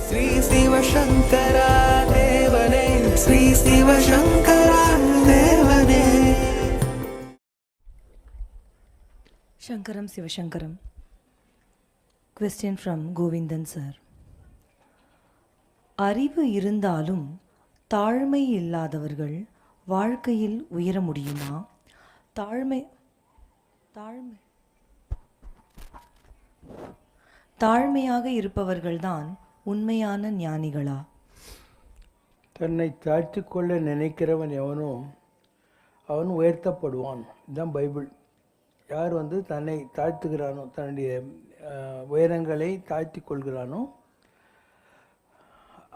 ஸ்ரீ சிவசங்கரா தேவனே, ஸ்ரீ சிவசங்கரா தேவனே. Shankaram Sivashankaram. Question from Govindan sir. அறிவு இருந்தாலும் தாழ்மை இல்லாதவர்கள் வாழ்க்கையில் உயர முடியுமா? தாழ்மை தாழ்மை தாழ்மையாக இருப்பவர்கள்தான் உண்மையான ஞானிகளா? தன்னை தாழ்த்தி கொள்ள நினைக்கிறவன் எவனோ அவன் உயர்த்தப்படுவான். இதுதான் பைபிள். யார் தன்னை தாழ்த்துகிறானோ, தன்னுடைய உயரங்களை தாழ்த்தி கொள்கிறானோ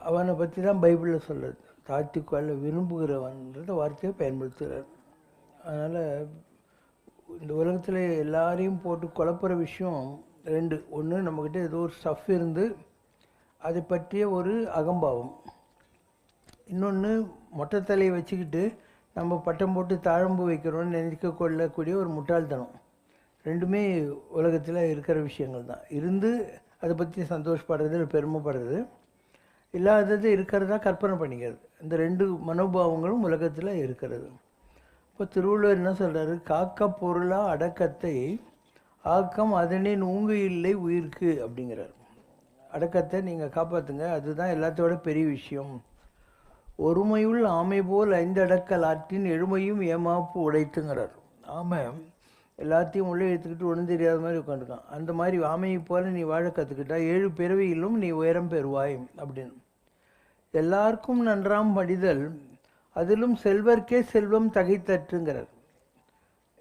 அவனை பற்றி தான் பைபிளில் சொல்லுது. தாழ்த்தி கொள்ள விரும்புகிறவன்றத வார்த்தையை பயன்படுத்துகிறார். அதனால் இந்த உலகத்தில் எல்லாரையும் போட்டு குழப்புற விஷயம் ரெண்டு. ஒன்று, நம்மக்கிட்ட ஏதோ ஒரு ஸ்டஃப் இருந்து அதை பற்றிய ஒரு அகம்பாவம். இன்னொன்று, மொட்டை தலையை வச்சுக்கிட்டு நம்ம பட்டம் போட்டு தாழம்பு வைக்கிறோன்னு நினைக்க கொள்ளக்கூடிய ஒரு முட்டாள்தனம். ரெண்டுமே உலகத்தில் இருக்கிற விஷயங்கள் தான். இருந்து அதை பற்றி சந்தோஷப்படுறது, பெருமைப்படுறது, இல்லாதது இருக்கிறதா கற்பனை பண்ணிக்கிறது. இந்த ரெண்டு மனோபாவங்களும் உலகத்தில் இருக்கிறது. இப்போ திருவள்ளுவர் என்ன சொல்கிறாரு? காக்க பொருளா அடக்கத்தை ஆக்கம் அதனே நூங்கு இல்லை உயிர்க்கு அப்படிங்கிறார். அடக்கத்தை நீங்கள் காப்பாற்றுங்க, அதுதான் எல்லாத்தோட பெரிய விஷயம். ஒருமையுள் ஆமை போல் 5 அடக்கல் ஆற்றின் எழுமையும் ஏமாப்பு உடைத்துங்கிறார். ஆமை எல்லாத்தையும் உள்ளே எடுத்துக்கிட்டு ஒன்றும் தெரியாத மாதிரி உட்காந்துருக்கான். அந்த மாதிரி ஆமையை போல் நீ வாழ கற்றுக்கிட்டா 7 பிறவியிலும் நீ உயரம் பெறுவாய் அப்படின்னு. எல்லாருக்கும் நன்றாம் படிதல் அதிலும் செல்வர்க்கே செல்வம் தகைத்தற்றுங்கிறார்.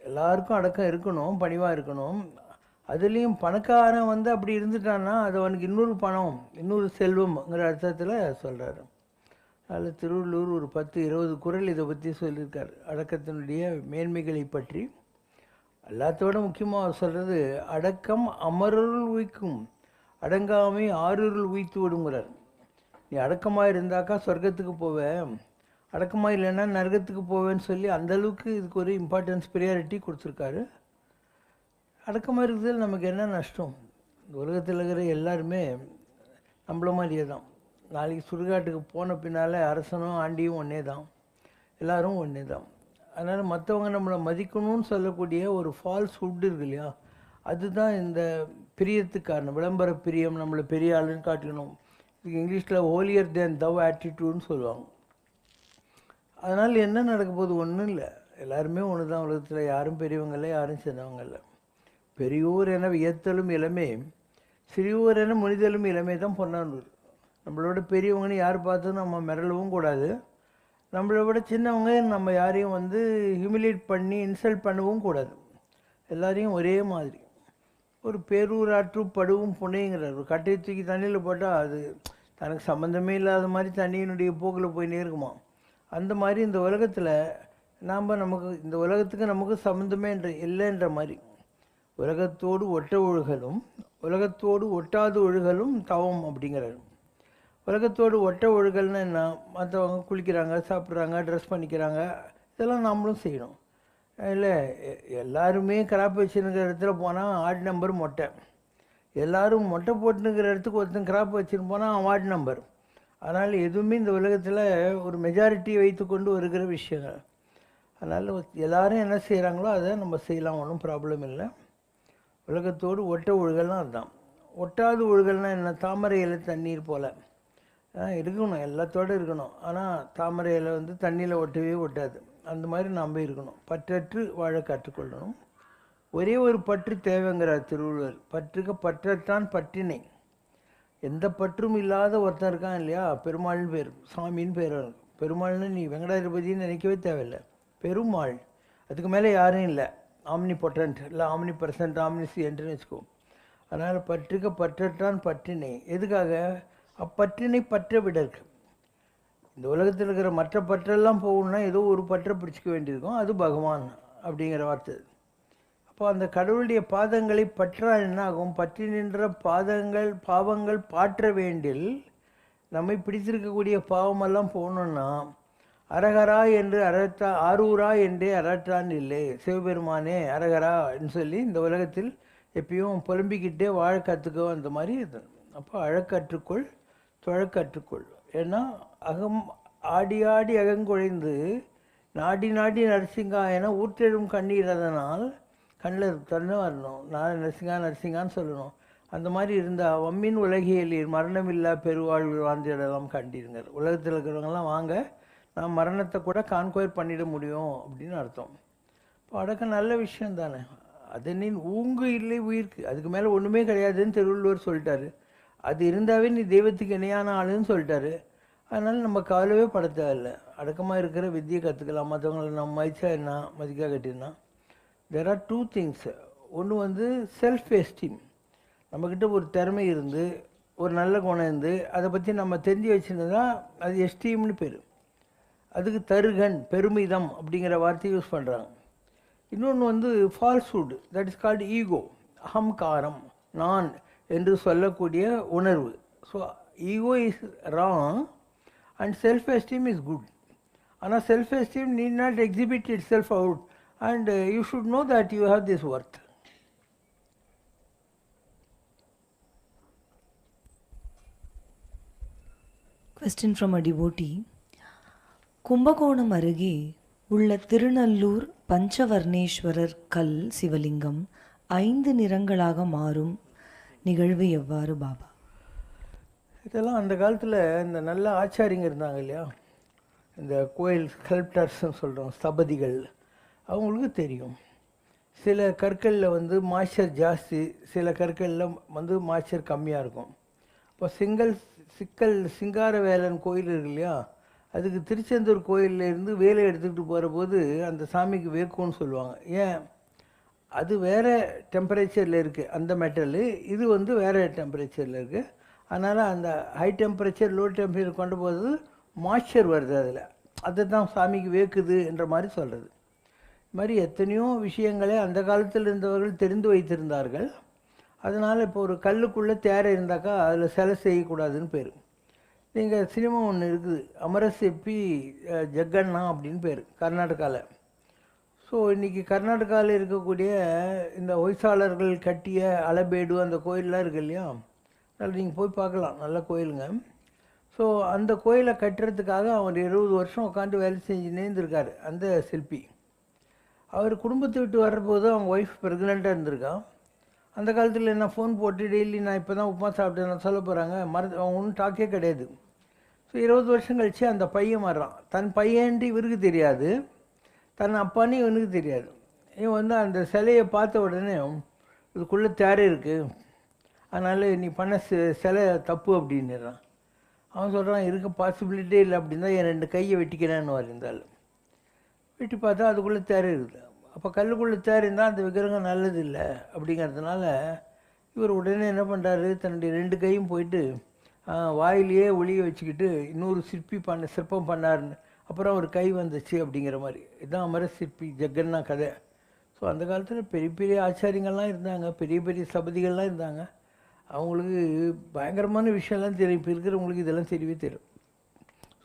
எல்லாருக்கும் அடக்கம் இருக்கணும், பணிவாக இருக்கணும். அதுலேயும் பணக்காரன் அப்படி இருந்துட்டான்னா அது அவனுக்கு இன்னொரு பணம், இன்னொரு செல்வம்ங்கிற அர்த்தத்தில் சொல்கிறாரு. அதில் திருவள்ளூர் ஒரு 10-20 குறள் இதை பற்றி சொல்லியிருக்கார், அடக்கத்தினுடைய மேன்மைகளை பற்றி. எல்லாத்தோட முக்கியமாக அவர் சொல்கிறது, அடக்கம் அமரருள் உய்க்கும், அடங்காமை ஆறுருள் உய்த்து விடுங்கிறார். நீ அடக்கமாக இருந்தாக்கா சொர்க்கத்துக்கு போவேன், அடக்கமாக இல்லைன்னா நரகத்துக்கு போவேன்னு சொல்லி அந்தளவுக்கு இதுக்கு ஒரு இம்பார்ட்டன்ஸ், ப்ரியாரிட்டி கொடுத்துருக்காரு. அடக்கமாக இருக்கிறதுல நமக்கு என்ன நஷ்டம்? இந்த உலகத்தில் இருக்கிற எல்லாருமே நம்மள மாதிரியே தான். நாளைக்கு சுடுகாட்டுக்கு போன பின்னால் அரசனும் ஆண்டியும் ஒன்றே தான், எல்லோரும் ஒன்றே தான். அதனால் மற்றவங்க நம்மளை மதிக்கணும்னு சொல்லக்கூடிய ஒரு ஃபால்ஸ் ஹுட் இருக்கு இல்லையா, அதுதான் இந்த பிரியத்துக்கு காரணம். விளம்பர பிரியம், நம்மளை பெரிய ஆளுன்னு காட்டணும். இதுக்கு இங்கிலீஷில் ஹோலியர் தேன் தவ் ஆட்டிடியூட்னு சொல்லுவாங்க. அதனால் என்ன நடக்க போகுது? ஒன்றும் இல்லை, எல்லாருமே ஒன்று தான். உலகத்தில் யாரும் பெரியவங்க இல்லை, யாரும் சின்னவங்க இல்லை. பெரியோர் என வியத்தலும் இளமே, சிறியோர் என முனிதலும் இளமே தான் பொன்னானூர். நம்மளோட பெரியவங்கன்னு யார் பார்த்தும் நம்ம மிரளவும் கூடாது, நம்மளை விட சின்னவங்க நம்ம யாரையும் ஹியூமிலேட் பண்ணி இன்சல்ட் பண்ணவும் கூடாது. எல்லாரையும் ஒரே மாதிரி. ஒரு பேரூராற்று படுவும் புனைங்கிறார். ஒரு கட்டையை தூக்கி தண்ணியில் போட்டால் அது தனக்கு சம்மந்தமே இல்லாத மாதிரி தண்ணியினுடைய போக்கில் போய் நேருக்குமா. அந்த மாதிரி இந்த உலகத்தில் நமக்கு இந்த உலகத்துக்கு நமக்கு சம்மந்தமே இல்லைன்ற மாதிரி. உலகத்தோடு ஒட்ட ஒழுகலும் உலகத்தோடு ஒட்டாது ஒழுகலும் தவம் அப்படிங்கிறாரு. உலகத்தோடு ஒட்ட ஒழுகல்னு என்ன? மற்றவங்க குளிக்கிறாங்க, சாப்பிட்றாங்க, ட்ரெஸ் பண்ணிக்கிறாங்க, இதெல்லாம் நம்மளும் செய்யணும். இல்லை, எல்லாருமே கிராப் வச்சுருக்கிற இடத்துல போனால் ஆட் நம்பர் மொட்டை. எல்லோரும் மொட்டை போட்டுனுக்கிற இடத்துக்கு ஒருத்தன் கிராப் வச்சுன்னு போனால் வார்டு நம்பர். அதனால் எதுவுமே இந்த உலகத்தில் ஒரு மெஜாரிட்டி வைத்து கொண்டு வருகிற விஷயங்கள். அதனால் எல்லோரும் என்ன செய்கிறாங்களோ அதை நம்ம செய்யலாம், ஒன்றும் ப்ராப்ளம் இல்லை. உலகத்தோடு ஒட்ட ஒழுகல்னால் அதுதான். ஒட்டாது ஒழுகல்னால் என்ன? தாமரை இலை தண்ணீர் போல் இருக்கணும், எல்லாத்தோடு இருக்கணும். ஆனால் தாமரை இலை தண்ணியில் ஒட்டவே ஒட்டாது. அந்த மாதிரி நாம் இருக்கணும். பற்றற்று வாழ கற்றுக்கொள்ளணும். ஒரே ஒரு பற்று தேவைங்கிறார் திருவள்ளுவர். பற்றுக்க பற்றத்தான் பற்றினை. எந்த பற்றும் இல்லாத ஒருத்தன் இருக்கான் இல்லையா, பெருமாள்னு பேர், சாமின்னு பேர். பெருமாள்னு நீ வெங்கடாதிபதினு நினைக்கவே தேவையில்லை, பெருமாள். அதுக்கு மேலே யாரும் இல்லை. ஆம்னி பொட்டன்ட் இல்லை, ஆம்னி பர்சன்ட், ஆம்னிசியன்ட்னு வச்சுக்கோ. அதனால் பற்றுக்க பற்றத்தான் பற்றினை. எதுக்காக? அப்பற்றினை பற்ற விடற்கு. இந்த உலகத்தில் இருக்கிற மற்ற பற்றெல்லாம் போகணுன்னா ஏதோ ஒரு பற்றை பிடிச்சிக்க வேண்டியிருக்கும், அது பகவான் அப்படிங்கிற வார்த்தை. அப்போ அந்த கடவுளுடைய பாதங்களை பற்றா என்ன ஆகும்? பற்றி நின்ற பாவங்கள் பாற்ற வேண்டில் நம்மை பிடித்திருக்கக்கூடிய பாவமெல்லாம் போகணுன்னா அரகரா என்று ஆரூரா என்றே அரற்றான் இல்லை. சிவபெருமானே அரகரான்னு சொல்லி இந்த உலகத்தில் எப்பயும் புலம்பிக்கிட்டே வாழ கற்றுக்கோ, அந்த மாதிரி இது. அப்போ அழக்கற்றுக்கொள் தொழக் கற்றுக்கொள். ஏன்னா ஆடி ஆடி அகங்குழைந்து நாடி நாடி நரசிங்கா என ஊற்றெழும் கண்ணீர், அதனால் கண்ணில் தண்ணி வரணும், நான் நரசிங்கா நரசிங்கான்னு சொல்லணும். அந்த மாதிரி இருந்தால் வம்மின் உலகியலீர் மரணமில்லா பெருவாழ்வு வாழ்ந்திடலாம் கண்டீருங்க. உலகத்தில் இருக்கிறவங்கலாம் வாங்க, நான் மரணத்தை கூட கான்கொயர் பண்ணிட முடியும் அப்படின்னு அர்த்தம். இப்போ அடக்கம் நல்ல விஷயம் தானே. அது நீ ஊங்கு இல்லை உயிருக்கு, அதுக்கு மேலே ஒன்றுமே கிடையாதுன்னு திருவள்ளுவர் சொல்லிட்டாரு. அது இருந்தாவே நீ தெய்வத்துக்கு இணையான ஆளுன்னு சொல்லிட்டாரு. அதனால் நம்ம கவலையே பட தேவையில்லை. அடக்கமாக இருக்கிற வித்தியை கற்றுக்கலாம். மற்றவங்களை நம்ம மதிச்சா என்ன, மதிக்கா கட்டினா. There are two things. ஒன்று வந்து செல்ஃப் எஸ்டீம். நம்மக்கிட்ட ஒரு திறமை இருந்து ஒரு நல்ல குணம் இருந்து அதை பற்றி நம்ம தெரிஞ்சு வச்சுருந்தா அது எஸ்டீம்னு பேர். அதுக்கு தருகன் பெருமிதம் அப்படிங்கிற வார்த்தையை யூஸ் பண்ணுறாங்க. இன்னொன்று வந்து falsehood, that is called ego, அகங்காரம், நான் என்று சொல்லக்கூடிய உணர்வு. So ego is wrong and self esteem is good. ஆனால் self esteem need not exhibit it self out and you should know that you have this worth. Question from a devotee. Kumbakonam அருகே உள்ள திருநல்லூர் பஞ்சவர்ணேஸ்வரர் கல் சிவலிங்கம் 5 நிறங்களாக மாறும் நிகழ்வு எவ்வாறு பாபா? இதெல்லாம் அந்த காலத்தில் இந்த நல்ல ஆச்சாரிங்க இருந்தாங்க இல்லையா, இந்த கோயில் ஸ்கல்ப்டர்ஸ்ன்னு சொல்கிறோம், ஸ்தபதிகள், அவங்களுக்கு தெரியும். சில கற்களில் வந்து மாய்ச்சர் ஜாஸ்தி, சில கற்களில் வந்து மாய்ச்சர் கம்மியாக இருக்கும். இப்போ சிங்கார வேலன் கோயில் இருக்கு இல்லையா, அதுக்கு திருச்செந்தூர் கோயிலேருந்து வேலை எடுத்துக்கிட்டு போகிற போது அந்த சாமிக்கு வேக்கும்னு சொல்லுவாங்க. ஏன்? அது வேறு டெம்பரேச்சரில் இருக்குது அந்த மெட்டலு, இது வந்து வேறு டெம்பரேச்சரில் இருக்குது. அதனால் அந்த ஹை டெம்பரேச்சர் லோ டெம்பரேச்சர் கொண்டு போகிறது மாய்ச்சர் வருது அதில், அதை தான் சாமிக்கு வேக்குது என்ற மாதிரி சொல்கிறது. இது மாதிரி எத்தனையோ விஷயங்களே அந்த காலத்தில் இருந்தவர்கள் தெரிந்து வைத்திருந்தார்கள். அதனால் இப்போ ஒரு கல்லுக்குள்ளே தேரை இருந்தாக்கா அதில் சிலை செய்யக்கூடாதுன்னு பேர். நீங்கள் சினிமா ஒன்று இருக்குது, அமரசிற்பி ஜக்கண்ணா அப்படின்னு பேர், கர்நாடகாவில். ஸோ இன்றைக்கி கர்நாடகாவில் இருக்கக்கூடிய இந்த ஹொய்சாளர்கள் கட்டிய அலபேடு அந்த கோயிலெலாம் இருக்குது இல்லையா, அதில் நீங்கள் போய் பார்க்கலாம், நல்ல கோயிலுங்க. ஸோ அந்த கோயிலை கட்டுறதுக்காக அவர் 20 வருஷம் உட்காந்து வேலை செஞ்சுன்னே இருந்திருக்கார் அந்த சிற்பி. அவர் குடும்பத்தை விட்டு வர்றபோது அவங்க ஒய்ஃப் ப்ரெக்னெண்ட்டாக இருந்திருக்கான். அந்த காலத்தில் என்ன ஃபோன் போட்டு டெய்லி நான் இப்போ தான் உப்புமா சாப்பிட்டேன் நான் சொல்ல போகிறாங்க, அவங்க ஒன்றும் டாக்கே கிடையாது. ஸோ 20 வருஷம் கழித்து அந்த பையன் வர்றான். தன் பையன்ட்டு இவருக்கு தெரியாது, தன் அப்பான்னு இவனுக்கு தெரியாது. இவன் வந்து அந்த சிலையை பார்த்த உடனே இதுக்குள்ளே தேரை இருக்குது, அதனால் நீ பண்ண சிலை தப்பு அப்படின்னுறான். அவன் சொல்கிறான், இருக்க பாசிபிலிட்டியே இல்லை அப்படின்னா என் 2 கையை வெட்டிக்கிறேன்னு இருந்தாலும் வெட்டி பார்த்தா அதுக்குள்ளே தேரை இருக்குது. அப்போ கல்லுக்குள்ளே தேர் இருந்தால் அந்த விக்கிரகம் நல்லது இல்லை அப்படிங்கிறதுனால இவர் உடனே என்ன பண்ணுறாரு, தன்னுடைய 2 கையும் போயிட்டு வாயிலேயே ஒளிய வச்சுக்கிட்டு இன்னொரு சிற்பம் பண்ணாருன்னு. அப்புறம் ஒரு கை வந்துச்சு அப்படிங்கிற மாதிரி. இதுதான் அமர சிற்பி ஜக்கண்ணா கதை. ஸோ அந்த காலத்தில் பெரிய பெரிய ஆச்சாரியங்கள்லாம் இருந்தாங்க, பெரிய பெரிய சபதிகள்லாம் இருந்தாங்க. அவங்களுக்கு பயங்கரமான விஷயம்லாம் தெரியும். இப்போ இருக்கிறவங்களுக்கு இதெல்லாம் தெரியவே தெரியும்.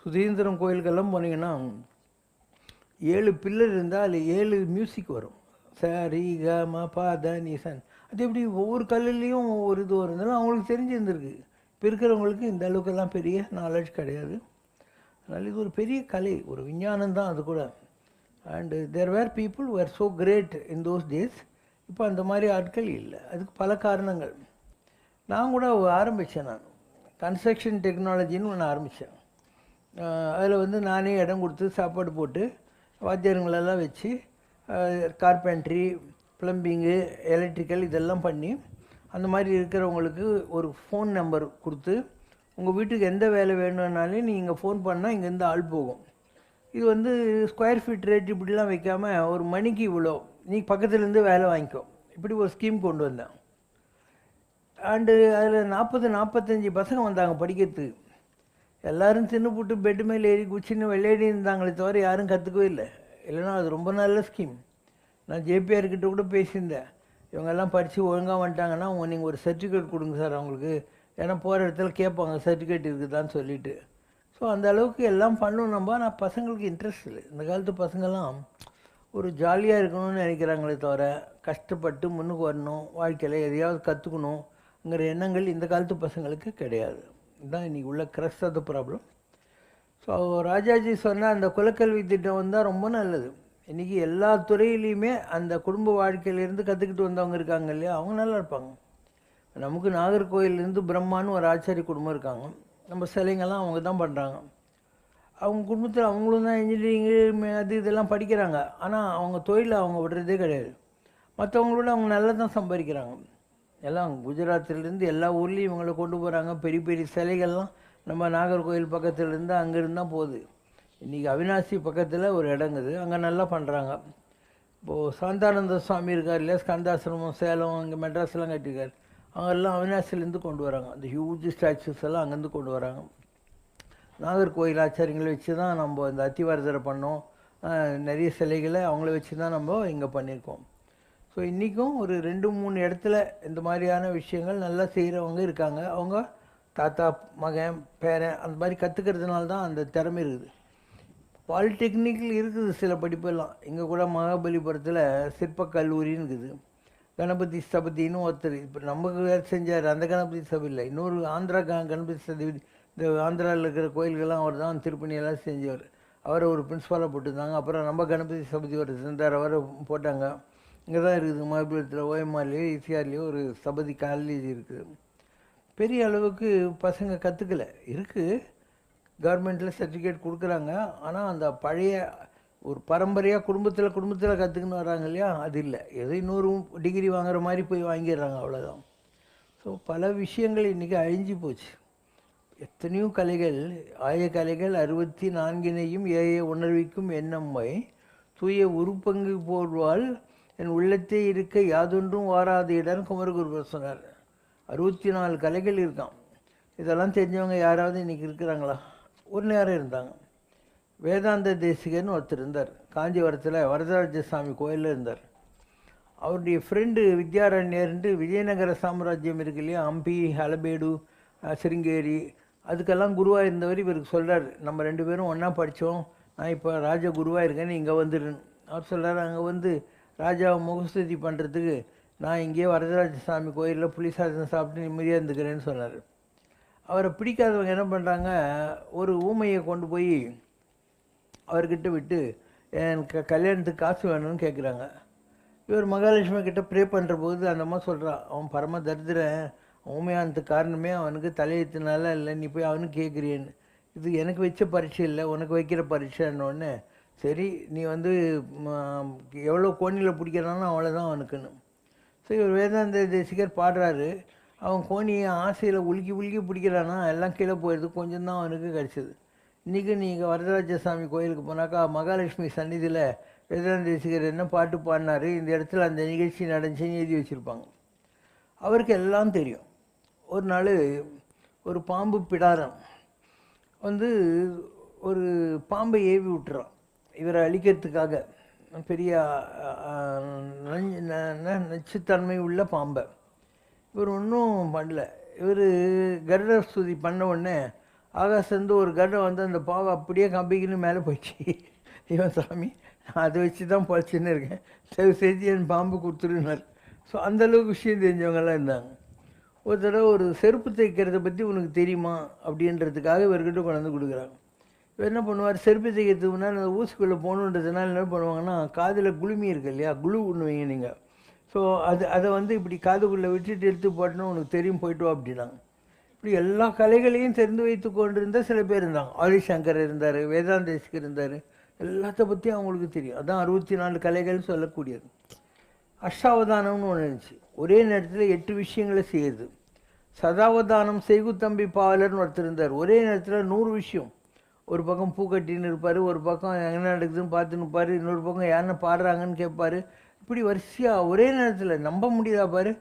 சுதீந்திரம் கோயிலுக்கெல்லாம் போனீங்கன்னா 7 பில்லர் இருந்தால் அதில் 7 மியூசிக் வரும். சரி க ம ப த நீ சன். அது எப்படி ஒவ்வொரு கல்லுலேயும் ஒவ்வொரு இது வருதுனாலும் அவங்களுக்கு தெரிஞ்சிருந்துருக்கு. இப்போ இருக்கிறவங்களுக்கு இந்த அளவுக்கெல்லாம் பெரிய நாலேஜ் கிடையாது. அதனால் இது ஒரு பெரிய கலை, ஒரு விஞ்ஞானம் தான் அது கூட. And there were people were so great in those days. இப்போ அந்த மாதிரி ஆட்கள் இல்லை. அதுக்கு பல காரணங்கள். நான் கூட ஆரம்பித்தேன், நான் கன்ஸ்ட்ரக்ஷன் டெக்னாலஜின்னு ஒன்று ஆரம்பித்தேன். அதில் வந்து நானே இடம் கொடுத்து சாப்பாடு போட்டு வாத்தியாரங்களெல்லாம் வச்சு கார்பென்ட்ரி, ப்ளம்பிங்கு, எலக்ட்ரிக்கல் இதெல்லாம் பண்ணி அந்த மாதிரி இருக்கிறவங்களுக்கு ஒரு ஃபோன் நம்பர் கொடுத்து உங்கள் வீட்டுக்கு எந்த வேலை வேணும்னாலும் நீங்கள் ஃபோன் பண்ணால் இங்கேருந்து ஆள் போகும். இது வந்து ஸ்கொயர் ஃபீட் ரேட் இப்படிலாம் வைக்காமல் ஒரு மணிக்கு இவ்வளோ, நீ பக்கத்துலேருந்து வேலை வாங்கிக்கோ, இப்படி ஒரு ஸ்கீம் கொண்டு வந்தேன். அண்டு அதில் 40-45 பசங்க வந்தாங்க படிக்கிறதுக்கு. எல்லோரும் தின்னு போட்டு பெட்டு மேலே ஏறி குச்சின்னு விளையாடி இருந்தாங்களே தவிர யாரும் கற்றுக்கவே இல்லை. இல்லைன்னா அது ரொம்ப நல்ல ஸ்கீம். நான் ஜேபிஆர்கிட்ட கூட பேசியிருந்தேன், இவங்கெல்லாம் படித்து ஒழுங்காக வந்துட்டாங்கன்னா நீங்கள் ஒரு சர்டிஃபிகேட் கொடுங்க சார் அவங்களுக்கு, ஏன்னா போகிற இடத்துல கேட்பாங்க சர்டிஃபிகேட் இருக்குதான்னு சொல்லிவிட்டு. ஸோ அந்த அளவுக்கு எல்லாம் பண்ணணும் நம்ம. ஆனால் பசங்களுக்கு இன்ட்ரெஸ்ட் இல்லை. இந்த காலத்து பசங்கள்லாம் ஒரு ஜாலியாக இருக்கணும்னு நினைக்கிறாங்களே தவிர கஷ்டப்பட்டு முன்னுக்கு வரணும், வாழ்க்கையில் எதையாவது கற்றுக்கணுங்கிற எண்ணங்கள் இந்த காலத்து பசங்களுக்கு கிடையாது. இதுதான் இன்றைக்கி உள்ள crux of the problem. So Rajaji சொன்ன அந்த குலக்கல்வி திட்டம் வந்தால் ரொம்ப நல்லது. இன்றைக்கி எல்லா துறையிலையுமே அந்த குடும்ப வாழ்க்கையிலேருந்து கற்றுக்கிட்டு வந்தவங்க இருக்காங்க இல்லையா, அவங்க நல்லா இருப்பாங்க. நமக்கு நாகர்கோயிலேருந்து பிரம்மான்னு ஒரு ஆச்சாரி குடும்பம் இருக்காங்க. நம்ம சிலைங்கள்லாம் அவங்க தான் பண்ணுறாங்க. அவங்க குடும்பத்தில் அவங்களும் தான் இன்ஜினியரிங்கு அது இதெல்லாம் படிக்கிறாங்க. ஆனால் அவங்க தொழிலை அவங்க விடுறதே கிடையாது. மற்றவங்களோட அவங்க நல்லா தான் சம்பாதிக்கிறாங்க. எல்லாம் குஜராத்திலேருந்து எல்லா ஊர்லேயும் இவங்களை கொண்டு போகிறாங்க. பெரிய பெரிய சிலைகள்லாம் நம்ம நாகர்கோயில் பக்கத்துலேருந்து அங்கேருந்து தான் போகுது. இன்றைக்கி அவினாசி பக்கத்தில் ஒரு இடங்குது, அங்கே நல்லா பண்ணுறாங்க. இப்போது சாந்தானந்த சுவாமி இருக்கார் இல்லையா, ஸ்கந்தாசிரமம் சேலம் இங்கே மெட்ராஸ்லாம் கட்டியிருக்காரு. அவங்கெல்லாம் அவினாசிலேருந்து கொண்டு வராங்க. அந்த ஹியூஜ் ஸ்டாச்சுஸ் எல்லாம் அங்கேருந்து கொண்டு வராங்க. நாகர்கோயில் ஆச்சாரியங்களை வச்சு தான் நம்ம இந்த அத்திவாரதரை பண்ணோம். நிறைய சிலைகளை அவங்கள வச்சு தான் நம்ம இங்கே பண்ணியிருக்கோம். ஸோ இன்றைக்கும் ஒரு 2-3 இடத்துல இந்த மாதிரியான விஷயங்கள் நல்லா செய்கிறவங்க இருக்காங்க. அவங்க தாத்தா மகன் பேரன் அந்த மாதிரி கற்றுக்கிறதுனால தான் அந்த திறமை இருக்குது. பாலிடெக்னிக்கில் இருக்குது சில படிப்பெல்லாம். இங்கே கூட மகாபலிபுரத்தில் சிற்பக் கல்லூரின்னு இருக்குது. கணபதி ஸ்தபதினு ஒருத்தர் இப்போ நமக்கு வேறு செஞ்சார். அந்த கணபதி ஸ்தபதி இல்லை, இன்னொரு ஆந்திரா கணபதி ஸ்தபதி. இந்த ஆந்திராவில் இருக்கிற கோயில்கள்லாம் அவர் தான் திருப்பணியெல்லாம் செஞ்சவர். அவரை ஒரு பிரின்ஸ்பாலாக போட்டுருந்தாங்க. அப்புறம் நம்ம கணபதி ஸ்தபதி ஒரு இருந்தார், அவரை போட்டாங்க. இங்கே தான் இருக்குது மகாபலிபுரத்தில் ஓஎம்ஆர்லேயோ ஈசிஆர்லேயோ ஒரு ஸ்தபதி காலேஜ் இருக்குது. பெரிய அளவுக்கு பசங்க கற்றுக்கல இருக்குது. கவர்மெண்ட்டில் சர்டிஃபிகேட் கொடுக்குறாங்க. ஆனால் அந்த பழைய ஒரு பரம்பரையாக குடும்பத்தில் கற்றுக்குன்னு வராங்க இல்லையா, அது இல்லை. ஏதோ இன்னொரு டிகிரி வாங்குற மாதிரி போய் வாங்கிடுறாங்க, அவ்வளோதான். ஸோ பல விஷயங்கள் இன்றைக்கி அழிஞ்சு போச்சு. எத்தனையோ கலைகள், ஆய கலைகள் 64னையும் ஏய உணர்விக்கும் எண்ணம்மை தூய உருப்பங்கு போர்வால் என் உள்ளத்தே இருக்க யாதொன்றும் வாராத இடம் குமரகுருபர் சொன்னார். 64 கலைகள் இருக்கான். இதெல்லாம் தெரிஞ்சவங்க யாராவது இன்றைக்கி இருக்கிறாங்களா? ஒரு நேரம் இருந்தாங்க. வேதாந்த தேசிகர்னு ஒருத்தர் இருந்தார். காஞ்சிபுரத்தில் வரதராஜ சாமி கோயிலில் இருந்தார். அவருடைய ஃப்ரெண்டு வித்யாரண்யர்ன்ட்டு விஜயநகர சாம்ராஜ்யம் இருக்கு இல்லையா, ஹம்பி, ஹலபேடு, சிருங்கேரி, அதுக்கெல்லாம் குருவாக இருந்தவர் இவருக்கு சொல்கிறார், நம்ம 2 பேரும் ஒன்றா படித்தோம், நான் இப்போ ராஜ குருவாக இருக்கேன்னு இங்கே வந்துடுன்னு. அவர் சொல்கிறார், அங்கே வந்து ராஜாவை முகஸ்துதி பண்ணுறதுக்கு நான் இங்கேயே வரதராஜ சாமி கோயிலில் புளிசாதம் சாப்பிட்டு நிம்மதியாக இருந்துக்கிறேன்னு சொன்னார். அவரை பிடிக்காதவங்க என்ன பண்ணுறாங்க, ஒரு ஊமையை கொண்டு போய் அவர்கிட்ட விட்டு எனக்கு கல்யாணத்துக்கு காசு வேணும்னு கேட்குறாங்க. இவர் மகாலட்சுமி கிட்ட ப்ரே பண்ணுற போது அந்த அம்மா சொல்கிறா, அவன் பரம தரித்திரன், ஊமையானதுக்கு காரணமே அவனுக்கு தலையெழுத்துனால இல்லை, நீ போய் அவனுக்கு கேட்குறியேன்னு. இது எனக்கு வச்ச பரீட்சை இல்லை, உனக்கு வைக்கிற பரீட்சைன்னொடனே சரி நீ வந்து எவ்வளோ கோணியில் பிடிக்கிறானோ அவ்வளோதான் அவனுக்குன்னு. ஸோ இவர் வேதாந்த தேசிகர் பாடுறாரு, அவன் கோணியை ஆசையில் உலுக்கி பிடிக்கிறானா, எல்லாம் கீழே போயிடுது, கொஞ்சம் தான் அவனுக்கு கிடச்சிது. இன்றைக்கி நீங்கள் வரதராஜ சாமி கோயிலுக்கு போனாக்கா மகாலட்சுமி சந்நிதியில் வேதாந்த தேசிகர் என்ன பாட்டு பாடினார், இந்த இடத்துல அந்த நிகழ்ச்சி நடந்துச்சுன்னு எழுதி வச்சுருப்பாங்க. அவருக்கு எல்லாம் தெரியும். ஒரு நாள் ஒரு பாம்பு பிடாரம் வந்து ஒரு பாம்பை ஏவி விட்டுறான் இவரை அழிக்கிறதுக்காக. பெரிய நச்சுத்தன்மை உள்ள பாம்பை. இவர் ஒன்றும் பண்ணல. இவர் கருட ஸ்துதி பண்ண உடனே ஆகாசந்து ஒரு கருடம் வந்து அந்த பாவை அப்படியே கம்பிக்கின்னு மேலே போயிடுச்சு. இவன் சாமி நான் அதை வச்சு தான் பழச்சின்னு இருக்கேன், தயவு செஞ்சு என் பாம்பு கொடுத்துருனார். ஸோ அந்தளவுக்கு விஷயம் தெரிஞ்சவங்கெல்லாம் இருந்தாங்க. ஒரு தடவை ஒரு செருப்பு தைக்கிறத பற்றி உனக்கு தெரியுமா அப்படின்றதுக்காக இவர்கிட்ட கொண்டாந்து கொடுக்குறாங்க. இவர் என்ன பண்ணுவார், செருப்பு தைக்கிறதுக்கு முன்னாடி அந்த ஊசிக்குள்ளே போகணுன்றதுனால என்ன பண்ணுவாங்கன்னா, காதில் குளுமி இருக்கு இல்லையா, குளு பண்ணுவீங்க நீங்கள். ஸோ அதை வந்து இப்படி காதுக்குள்ளே விட்டுட்டு எடுத்து போட்டோன்னா உனக்கு தெரியும், போய்ட்டு வா அப்படின்னாங்க. இப்படி எல்லா கலைகளையும் தெரிந்து வைத்து கொண்டிருந்த சில பேர் இருந்தாங்க. ஆதிசங்கர் இருந்தார், வேதாந்த தேசிகர் இருந்தார், எல்லாத்த பற்றியும் அவங்களுக்கு தெரியும். அதான் 64 கலைகள்னு சொல்லக்கூடியது. அஷ்டாவதானம்னு ஒன்று இருந்துச்சு. ஒரே நேரத்தில் 8 விஷயங்களை செய்யுது. சதாவதானம் செய்குத்தம்பி பாவலர்னு ஒருத்தர் இருந்தார். ஒரே நேரத்தில் 100 விஷயம். ஒரு பக்கம் பூ கட்டின்னு இருப்பார், ஒரு பக்கம் என்ன நடக்குதுன்னு பார்த்துன்னு இருப்பார், இன்னொரு பக்கம் யாருன்னு பாடுறாங்கன்னு கேட்பார். இப்படி வரிசையாக ஒரே நேரத்தில் நம்ப முடியாதா பாரு.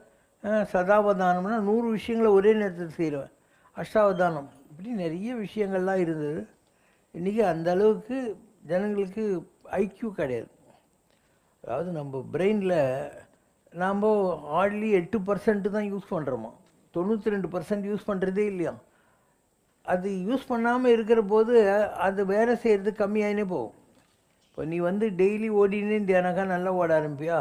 சதாவதானம்னா 100 விஷயங்களை ஒரே நேரத்தில் செய்கிறவன். அஷ்டாவதானம் இப்படி நிறைய விஷயங்கள்லாம் இருந்தது. இன்றைக்கி அந்த அளவுக்கு ஜனங்களுக்கு ஐக்யூ கிடையாது. அதாவது நம்ம பிரெயினில் நாம் ஹார்ட்லி 8% தான் யூஸ் பண்ணுறோமா, 92% யூஸ் பண்ணுறதே இல்லையா. அது யூஸ் பண்ணாமல் இருக்கிற போது அது வேலை செய்கிறது கம்மியாகினே போகும். இப்போ நீ வந்து டெய்லி ஓடினே இருந்தியானாக்கா நல்லா ஓட ஆரம்பிப்பியா?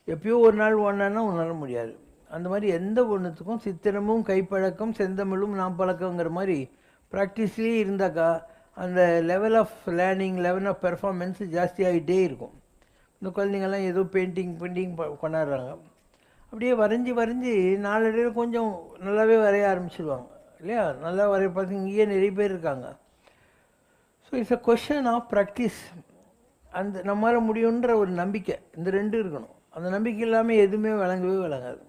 எப்பயோ ஒரு நாள் ஓடினான்னா உன்னால் முடியாது. அந்த மாதிரி எந்த ஒன்றுத்துக்கும் சித்திரமும் கைப்பழக்கம் செந்தமிழும் நாம் பழக்கங்கிற மாதிரி ப்ராக்டிஸ்லேயே இருந்தாக்கா அந்த level of learning level of performance ஜாஸ்தியாகிட்டே இருக்கும். இந்த குழந்தைங்கள்லாம் ஏதோ பெயிண்டிங் கொண்டாடுறாங்க, அப்படியே வரைஞ்சி நாளடைவில் கொஞ்சம் நல்லாவே வரைய ஆரம்பிச்சிடுவாங்க இல்லையா? நல்லா வரைய பார்த்து இங்கேயே நிறைய பேர் இருக்காங்க. So it's a question of practice. அந்த நம்மளால் முடியுன்ற ஒரு நம்பிக்கை, இந்த ரெண்டும் இருக்கணும். அந்த நம்பிக்கை இல்லாமல் எதுவுமே விளங்காது.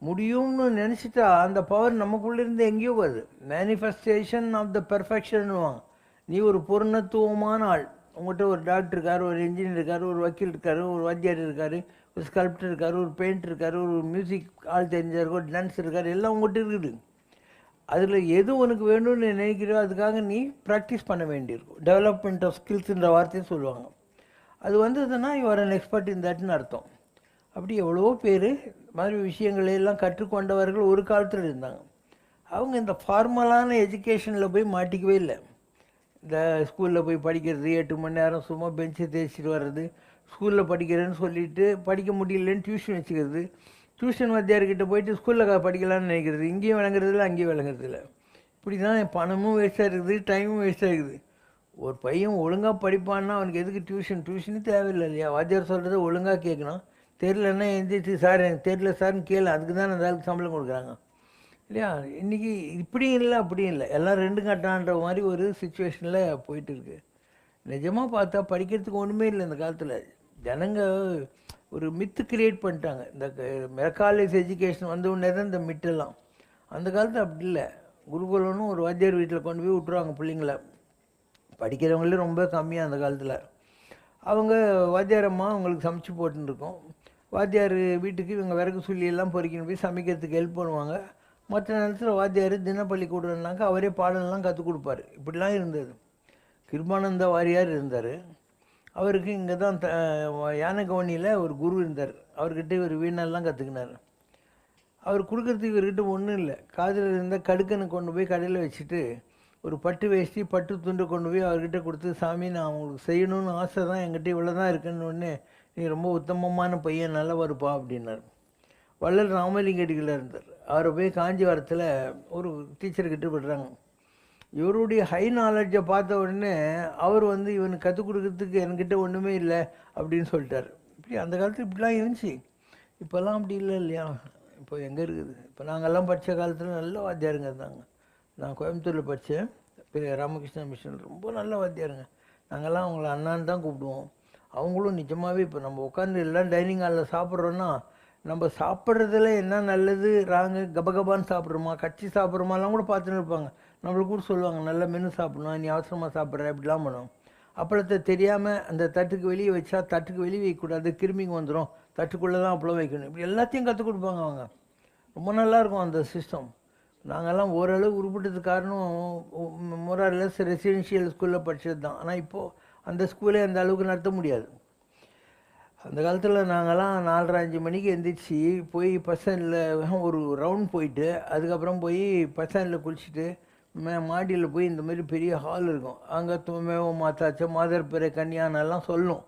முடியும்னு நினச்சிட்டா அந்த பவர் நமக்குள்ளேருந்து எங்கேயோ வருது. மேனிஃபெஸ்டேஷன் ஆஃப் த பெர்ஃபெக்ஷன்னுவாங்க. நீ ஒரு பூர்ணத்துவமான ஆள், உங்கள்கிட்ட ஒரு டாக்டர் இருக்கார், ஒரு இன்ஜினியர் இருக்கார், ஒரு வக்கீல் இருக்கார், ஒரு வாத்தியார் இருக்கார், ஒரு ஸ்கல்ப்டர் இருக்கார், ஒரு பெயிண்டர் இருக்கார், ஒரு மியூசிக் ஆள் தெரிஞ்சார், ஒரு டான்ஸ் இருக்கார், எல்லாம் உங்கள்கிட்ட இருக்குது. அதில் எது உனக்கு வேணும்னு நினைக்கிறோ அதுக்காக நீ ப்ராக்டிஸ் பண்ண வேண்டியிருக்கும். டெவலப்மெண்ட் ஆஃப் ஸ்கில்ஸுன்ற வார்த்தையை சொல்லுவாங்க. அது வந்ததுன்னா யுவர் அன் எக்ஸ்பர்ட் இன் தட்னு அர்த்தம். அப்படி எவ்வளோ பேர் மாதிரி விஷயங்களையெல்லாம் கற்றுக்கொண்டவர்கள் ஒரு காலத்தில் இருந்தாங்க. அவங்க இந்த ஃபார்மலான எஜுகேஷனில் போய் மாட்டிக்கவே இல்லை. இந்த ஸ்கூலில் போய் படிக்கிறது, 8 மணி நேரம் சும்மா பெஞ்சை தேய்ச்சிட்டு வர்றது, ஸ்கூலில் படிக்கிறேன்னு சொல்லிவிட்டு படிக்க முடியலன்னு டியூஷன் வச்சுக்கிறது, டியூஷன் வாத்தியார்கிட்ட போயிட்டு ஸ்கூலில் படிக்கலான்னு நினைக்கிறது, இங்கேயும் விளங்குறதில்ல அங்கேயும் விளங்குறதில்ல. இப்படி தான் பணமும் வேஸ்ட்டாக இருக்குது, டைமும் வேஸ்ட்டாக இருக்குது. ஒரு பையன் ஒழுங்காக படிப்பான்னா அவனுக்கு எதுக்கு டியூஷனு தேவையில்லை இல்லையா? வாத்தியார் சொல்கிறத ஒழுங்காக கேட்கணும். தெரிலன்னா எழுந்திரிச்சு சார் எனக்கு தெரியல சார்னு கேளு, அதுக்கு தான் அந்த ஆளுக்கு சம்பளம் கொடுக்குறாங்க இல்லையா? இன்றைக்கி இப்படியும் இல்லை அப்படியும் இல்லை, எல்லாம் ரெண்டு கட்டான்ற மாதிரி ஒரு சுச்சுவேஷனில் போயிட்டுருக்கு. நிஜமாக பார்த்தா படிக்கிறதுக்கு ஒன்றுமே இல்லை இந்த காலத்தில். ஜனங்க ஒரு மித்து கிரியேட் பண்ணிட்டாங்க. இந்த மெக்காலேஜ் எஜுகேஷன் வந்த உடனே தான் இந்த மிட்டெல்லாம். அந்த காலத்தில் அப்படி இல்லை. குருகுலம்னு ஒரு வாத்தியார் வீட்டில் கொண்டு போய் விட்ருவாங்க பிள்ளைங்கள. படிக்கிறவங்களே ரொம்ப கம்மியாக அந்த காலத்தில். அவங்க வாத்தியாரம்மா அவங்களுக்கு சமைச்சு போட்டுருக்கோம். வாத்தியார் வீட்டுக்கு இவங்க விறகு சொல்லியெல்லாம் பொறிக்கணும் போய் சமைக்கிறதுக்கு ஹெல்ப் பண்ணுவாங்க. மற்ற நேரத்தில் வாத்தியார் தினப்பள்ளிக்கூடம்னாக்கா அவரே பாடலாம் கற்றுக் கொடுப்பார். இப்படிலாம் இருந்தது. கிருபானந்த வாரியார் இருந்தார். அவருக்கு இங்கே தான் யானைகவனியில் ஒரு குரு இருந்தார். அவர்கிட்ட இவர் வீணெல்லாம் கற்றுக்கினார். அவர் கொடுக்குறதுக்கு இவர்கிட்ட ஒன்றும் இல்லை. காதில் இருந்த கடுக்கனை கொண்டு போய் கடையில் வச்சுட்டு ஒரு பட்டு வேஷ்டி பட்டு துண்டு கொண்டு போய் அவர்கிட்ட கொடுத்து, சாமி நான் உங்களுக்கு செய்யணும்னு ஆசை தான், என்கிட்ட இவ்வளோ தான் இருக்குன்னு ஒன்று, நீ ரொம்ப உத்தமமான பையன் நல்லா வருப்பா அப்படின்னார். வள்ளல் ராமலிங்க அடிகளார் இருந்தார். அவரை போய் காஞ்சிபுரத்தில் ஒரு டீச்சர்கிட்ட விடுறாங்க. இவருடைய ஹை நாலேஜை பார்த்த உடனே அவர் இவனுக்கு கற்றுக் கொடுக்கறதுக்கு என்கிட்ட ஒன்றுமே இல்லை அப்படின்னு சொல்லிட்டார். இப்படி அந்த காலத்தில் இப்படிலாம் இருந்துச்சு. இப்போல்லாம் அப்படி இல்லை இல்லையா? இப்போ எங்கே இருக்குது? இப்போ நாங்கள்லாம் படித்த காலத்தில் நல்ல வாத்தியாருங்க இருந்தாங்க. நான் கோயம்புத்தூரில் படித்தேன். ராமகிருஷ்ண மிஷன் ரொம்ப நல்ல வாத்தியாருங்க. நாங்கள்லாம் அவங்கள அண்ணான்னு தான் கூப்பிடுவோம். அவங்களும் நிஜமாகவே இப்போ நம்ம உட்காந்து எல்லாம் டைனிங் ஹாலில் சாப்பிட்றோன்னா நம்ம சாப்பிட்றதுல என்ன நல்லது ராங்க கபகபான்னு சாப்பிட்றோமா கட்சி சாப்பிட்றோமாலாம் கூட பார்த்துன்னு இருப்பாங்க. நம்மளுக்கு கூட சொல்லுவாங்க நல்ல மெனு சாப்பிடணும், நீ அவசரமாக சாப்பிட்ற இப்படிலாம் பண்ணுவோம். அப்பளத்தை தெரியாமல் அந்த தட்டுக்கு வெளியே வச்சா தட்டுக்கு வெளியே வைக்கக்கூடாது, கிருமிங்க வந்துடும், தட்டுக்குள்ளே தான் அப்பளம் வைக்கணும், இப்படி எல்லாத்தையும் கற்றுக் கொடுப்பாங்க அவங்க. ரொம்ப நல்லாயிருக்கும் அந்த சிஸ்டம். நாங்கள்லாம் ஓரளவு உருப்பிட்டது காரணம் மோரார்லெஸ் ரெசிடென்ஷியல் ஸ்கூலில் படித்தது தான். ஆனால் இப்போது அந்த ஸ்கூலே அந்த அளவுக்கு நடத்த முடியாது. அந்த காலத்தில் நாங்கள்லாம் 4:30-5 மணிக்கு எழுந்திரிச்சி போய் பஸ்டாண்டில் ஒரு ரவுண்ட் போயிட்டு அதுக்கப்புறம் போய் பஸ்டாண்டில் குளிச்சுட்டு மாடியில் போய் இந்த மாதிரி பெரிய ஹால் இருக்கும், அங்கே துமேவ மாத்தாச்ச மாதர் பிற கன்யானெல்லாம் சொல்லணும்.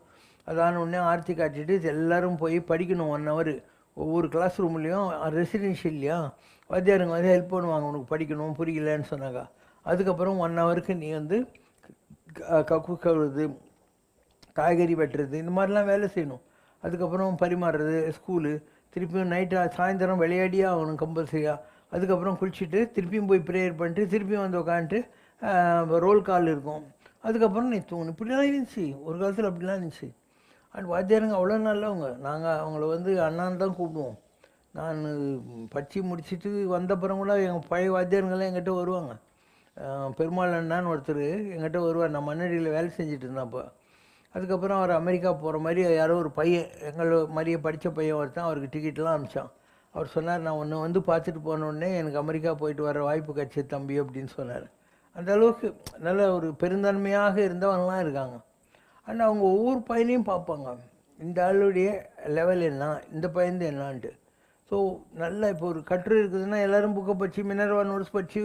அதான உடனே ஆர்த்தி காட்டிட்டு எல்லோரும் போய் படிக்கணும் 1 ஹவர். ஒவ்வொரு கிளாஸ் ரூம்லேயும் ரெசிடென்ஷியல்லையும் வாத்தியாருங்க ஹெல்ப் பண்ணுவாங்க உனக்கு படிக்கணும் புரியலன்னு சொன்னாங்க. அதுக்கப்புறம் 1 ஹவருக்கு நீ கக்கு கழுவுறது, காய்கறி வெட்டுறது, இந்த மாதிரிலாம் வேலை செய்யணும். அதுக்கப்புறம் பரிமாறுறது ஸ்கூலு, திருப்பியும் நைட்டு சாயந்தரம் விளையாடியாக ஆகணும் கம்பல்சரியாக. அதுக்கப்புறம் குளிச்சுட்டு திருப்பியும் போய் ப்ரேயர் பண்ணிட்டு திருப்பியும் உட்காந்துட்டு ரோல் கால் இருக்கும். அதுக்கப்புறம் நீ தூங்கணும். இப்படிலாம் இருந்துச்சு ஒரு காலத்தில், அப்படிலாம் இருந்துச்சு. அண்ட் வாத்தியாருங்க அவ்வளோ நல்லவங்க. நாங்கள் அவங்கள அண்ணான்னு தான் கூப்பிடுவோம். நான் படித்து முடிச்சுட்டு வந்தப்புறம் கூட எங்கள் பழைய வாத்தியாருங்கெல்லாம் எங்கிட்ட வருவாங்க. பெருமாள் அண்ணான்னு ஒருத்தர் எங்கிட்ட வருவார். நான் மண்ணடியில் வேலை செஞ்சுட்டு இருந்தேன் அப்போ. அதுக்கப்புறம் அவர் அமெரிக்கா போகிற மாதிரி யாரோ ஒரு பையன் எங்களை மாதிரியே படித்த பையன் ஒருத்தன் அவருக்கு டிக்கெட்லாம் அனுப்பிச்சான். அவர் சொன்னார், நான் ஒன்று பார்த்துட்டு போனோடனே எனக்கு அமெரிக்கா போயிட்டு வர வாய்ப்பு கிடச்சி தம்பி அப்படின்னு சொன்னார். அந்த அளவுக்கு நல்ல ஒரு பெருந்தன்மையாக இருந்தவங்களாம் இருக்காங்க. ஆனால் அவங்க ஒவ்வொரு பையனையும் பார்ப்பாங்க, இந்த ஆளுடைய லெவல் என்ன, இந்த பையன் என்னான்ட்டு. ஸோ நல்லா இப்போ ஒரு கட்டுரை இருக்குதுன்னா எல்லோரும் புக்கை படித்து மினர்வா நோட்ஸ் படித்து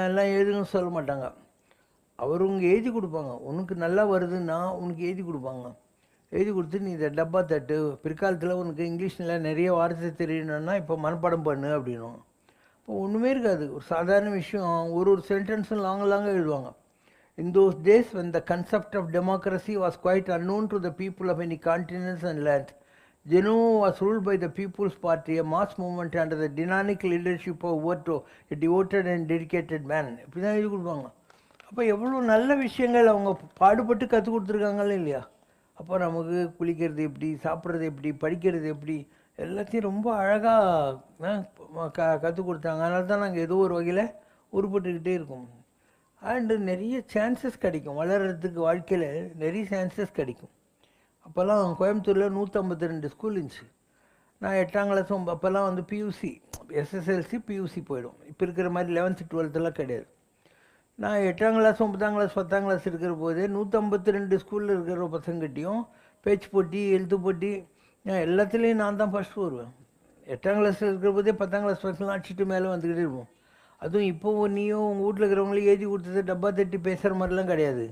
எல்லாம் எழுதுன்னு சொல்ல மாட்டாங்க. அவர் உங்க எழுதி கொடுப்பாங்க. உனக்கு நல்லா வருதுன்னா உனக்கு எழுதி கொடுப்பாங்க. எழுதி கொடுத்து நீ இதை டப்பா தட்டு, பிற்காலத்தில் உனக்கு இங்கிலீஷில் நிறைய வார்த்தை தெரியணும்னா இப்போ மனப்பாடம் பண்ணு அப்படின்னும். இப்போ ஒன்றுமே இருக்காது, ஒரு சாதாரண விஷயம், ஒரு சென்டென்ஸும் லாங்காக எழுதுவாங்க. In those days when the concept of democracy was quite unknown to the people of any continents and land, Genoa was ruled by the People's Party, a mass movement under the dynamic leadership of Otto, a devoted and dedicated man. இப்படி தான் எழுதி கொடுப்பாங்க. அப்போ எவ்வளோ நல்ல விஷயங்கள் அவங்க பாடுபட்டு கற்றுக் கொடுத்துருக்காங்களே இல்லையா. அப்போ நமக்கு குளிக்கிறது எப்படி, சாப்பிட்றது எப்படி, படிக்கிறது எப்படி, எல்லாத்தையும் ரொம்ப அழகாக கற்றுக் கொடுத்தாங்க. அதனால தான் நாங்கள் ஏதோ ஒரு வகையில் உருப்பட்டுக்கிட்டே இருக்கோம். அண்டு நிறைய சான்சஸ் கிடைக்கும் வளர்கிறதுக்கு, வாழ்க்கையில் நிறைய சான்சஸ் கிடைக்கும். அப்போல்லாம் கோயம்புத்தூரில் 152 ஸ்கூல் இருந்துச்சு. நான் 8ஆம் கிளாஸ் அப்போல்லாம் வந்து பியூசி, எஸ்எஸ்எல்சி பியூசி போயிடும். இப்போ இருக்கிற மாதிரி 11th 12th கிடையாது. நான் 8ஆம் கிளாஸ் 9ஆம் கிளாஸ் 10ஆம் கிளாஸ் இருக்கிற போதே 152 ஸ்கூலில் இருக்கிற பசங்கிட்டையும் பேச்சு போட்டி, எழுத்து போட்டி, எல்லாத்துலேயும் நான் தான் ஃபஸ்ட்டு வருவேன். 8ஆம் கிளாஸில் இருக்கிற போதே 10ஆம் கிளாஸ் பசங்களாம் அடிச்சுட்டு மேலே வந்துக்கிட்டே இருப்போம். அதுவும் இப்போது நீயும் உங்கள் வீட்டில் இருக்கிறவங்களே எழுதி கொடுத்தது டப்பா தட்டி பேசுகிற மாதிரிலாம் கிடையாது.